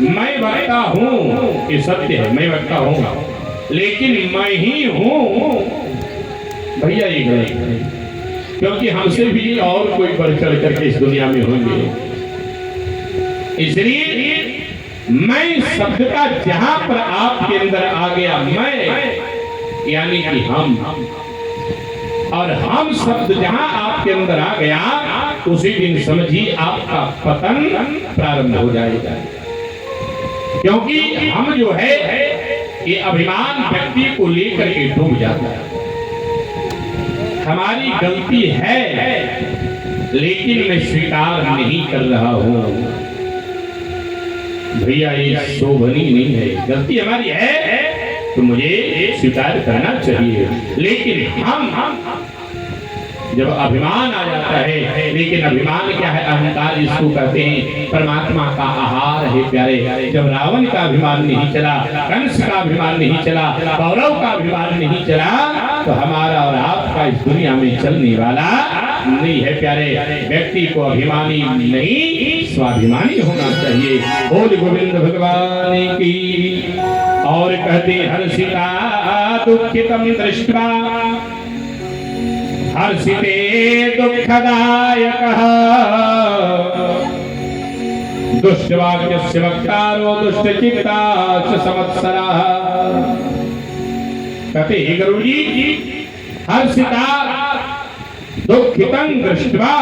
मैं वक्ता हूँ ये सत्य है, मैं वक्ता हूँ, लेकिन मैं ही हूँ भैया ये गलत है, क्योंकि हमसे भी और कोई बढ़ चढ़ करके इस दुनिया में होंगे। इसलिए मैं शब्द का जहां पर आपके अंदर आ गया, मैं यानी कि हम, और हम शब्द जहां आपके अंदर आ गया उसी दिन समझिए आपका पतन प्रारंभ हो जाएगा। क्योंकि हम जो है ये अभिमान व्यक्ति को लेकर के डूब जाता है। हमारी गलती है लेकिन मैं स्वीकार नहीं कर रहा हूं। भैया ये शोभनीय नहीं है, गलती हमारी है तो मुझे स्वीकार करना चाहिए, लेकिन हम जब अभिमान आ जाता है, लेकिन अभिमान क्या है, अहंकार इसको कहते हैं। परमात्मा का आहार है प्यारे। जब रावण का अभिमान नहीं चला, कंस का अभिमान नहीं चला, कौरव का अभिमान नहीं चला, तो हमारा और आपका इस दुनिया में चलने वाला नहीं है प्यारे। व्यक्ति को अभिमानी नहीं, स्वाभिमानी होना चाहिए। बोल गोविंद भगवान की। और कहते हर्षिता दुखितम दृष्ट्वा हर्षिते दुःखदायकः दुष्टवाक्यस्य वक्तारो दुष्टचित्ता च संवत्सरः। कहते हे गुरु जी, हर्षिता दुःखितं दृष्ट्वा,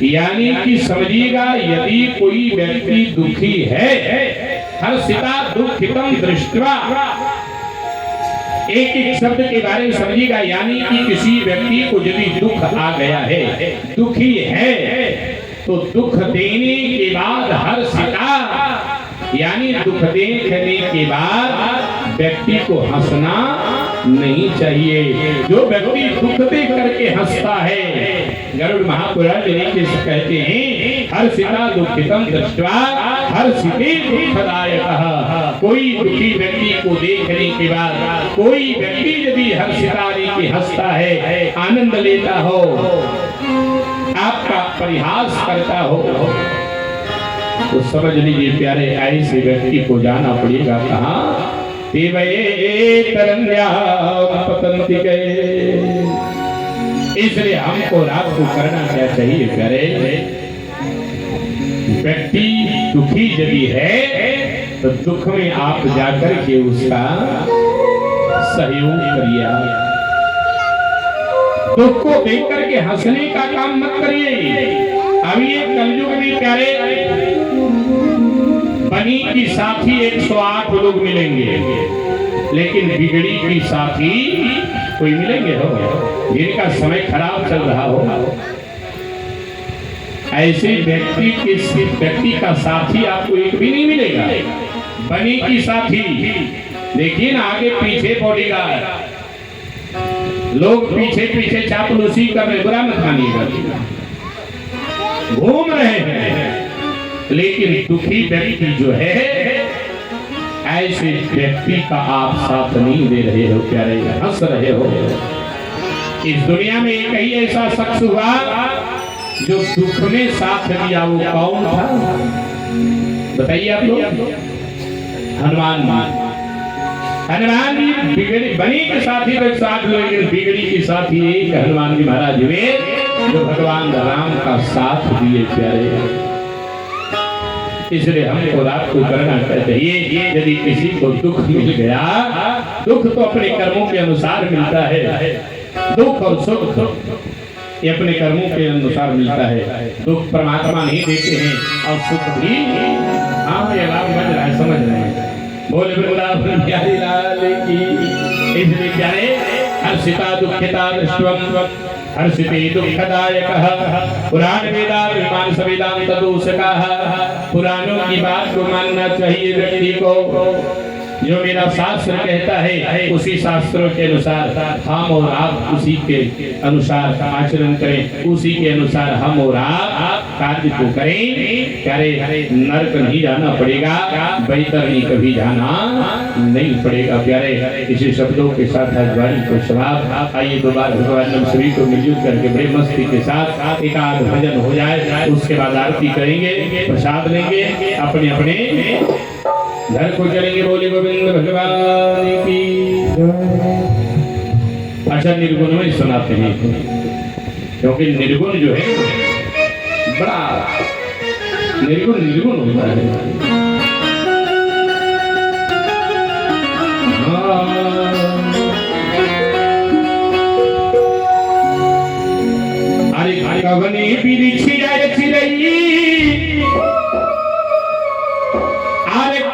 यानी कि समझिएगा यदि कोई व्यक्ति दुखी है, हर्षिता दुःखितं दृष्ट्वा, एक एक शब्द के बारे में समझिएगा, यानी कि किसी व्यक्ति को यदि दुख आ गया है, दुखी है, तो दुख देने के बाद हर्षिता, यानी दुख देखने के बाद व्यक्ति को हंसना नहीं चाहिए। जो व्यक्ति दुख देख करके हंसता है, गरुड़ महापुराण से कहते हैं हर्षिता दुखितम दृष्ट्वा हर्षिते दुःखदायकः। कोई दुखी व्यक्ति को देखने के बाद कोई व्यक्ति यदि हर्षिता लेके हंसता है, आनंद लेता हो, आपका परिहास करता हो, तो समझ लीजिए प्यारे ऐसे व्यक्ति को जाना पड़ेगा कहाँ, इसलिए हमको रात को करना क्या चाहिए प्यारे। व्यक्ति दुखी यदि है तो दुख में आप जाकर के उसका सहयोग करिए। दुख को देख करके हंसने का काम मत करिए। अभी एक कलयुग में प्यारे बनी की साथी 108 लोग मिलेंगे, लेकिन बिगड़ी की साथी कोई मिलेंगे हो जिनका समय खराब चल रहा हो। ऐसे व्यक्ति का साथी आपको एक भी नहीं मिलेगा। बनी की साथी देखिए ना, आगे पीछे बॉडीगार्ड, लोग पीछे पीछे चापलूसी कर रहे, बुरा मत मानिएगा, घूम रहे हैं, लेकिन दुखी व्यक्ति जो है, ऐसे व्यक्ति का आप साथ नहीं दे रहे हो प्यारे, हंस रहे हो। इस दुनिया में एक ही ऐसा शख्स हुआ जो दुख में साथ दिया, वो कौन था बताइए आप लोग? हनुमान जी बिगड़ी बनी के साथी तो साथ, लेकिन बिगड़ी के साथी एक हनुमान जी महाराज हुए जो भगवान राम का साथ दिए प्यारे। इसलिए हमको रात को करना चाहिए। यदि किसी को दुख मिल गया, दुख तो अपने कर्मों के अनुसार मिलता है, दुख और सुख ये अपने कर्मों के अनुसार मिलता है। दुख परमात्मा नहीं देते हैं और सुख भी, हाँ ये लाभ समझ रहा है, समझ रहे हैं। बोले वृंदावन बिहारी लाल की। इसलिए प्यारे हर्षिता दुखिता दृष्ट्वा हर्षिते दुःखदायकः पुराण वेदाभिमान वेदांत दोषकः। पुराणों की बात को मानना चाहिए व्यक्ति को। जो मेरा शास्त्र कहता है उसी शास्त्रों के अनुसार हम और आप उसी के अनुसार आचरण करें, उसी के अनुसार हम और आप कार्य को करें। प्यारे नरक नहीं जाना पड़ेगा, बैतरणी कभी जाना नहीं पड़ेगा प्यारे। इसी शब्दों के साथ आज वाणी को समाप्त। आइए दोबारा भगवान हम सभी को मिलजुल करके बड़े मस्ती के साथ एकाध भजन हो जाए, उसके बाद आरती करेंगे, प्रसाद लेंगे, अपने अपने घर को चलेंगे। बोले गोविंद भगवान की। अच्छा निर्गुण में सुनाते हैं, क्योंकि निर्गुण जो है बड़ा निर्गुण होता है। अरे कवने बिरिछी चिरई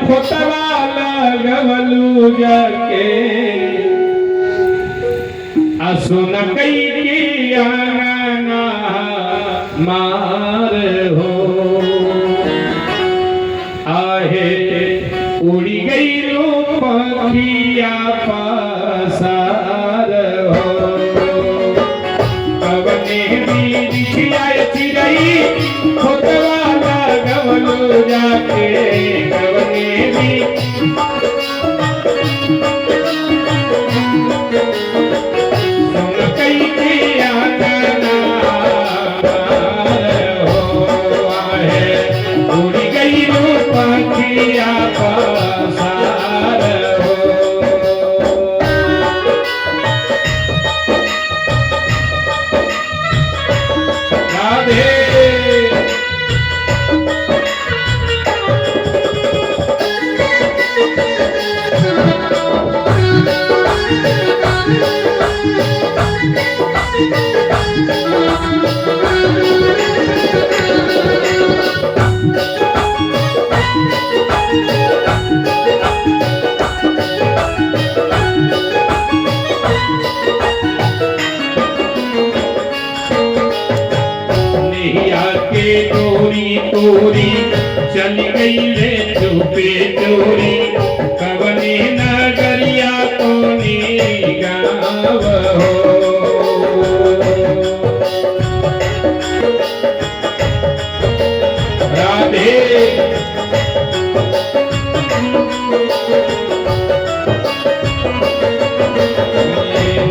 खोटवा लगवलू जाके असुन कई की आंगना मार हो। आहे उड़ी गई रूपखिया पसार हो। के कवने भी सुन कई के आना हो आहे उड़ गई पंखिया पसार हो राधे नैया के डोरी तोरी चली गई ले चुपे चोरी कवने नगरिया कोनी गाँव हो राधे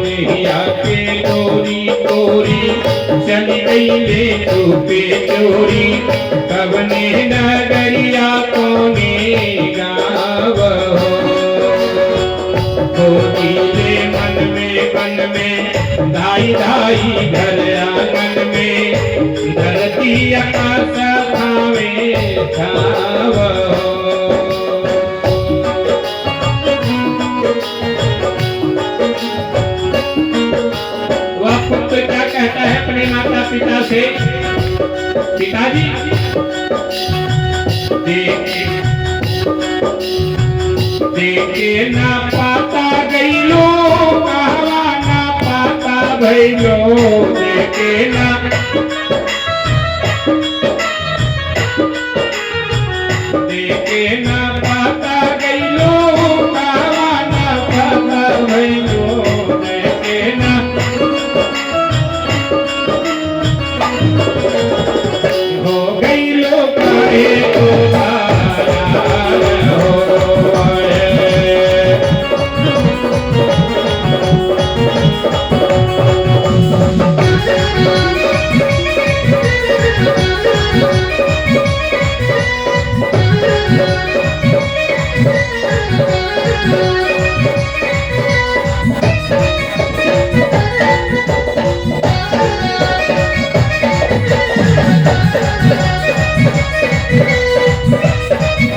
नैया के डोरी तोरी चली गई ले चुपे चोरी कवने नगरिया कोने गाँव होती ले मन में धाई धाई घर आंगन में धरती आकाश थावे छाव वह पुत्र क्या कहता है अपने माता पिता से पिताजी देखे ना पाता गई लो कहवा ना पाता भई लो देखे ना देखे ना पाता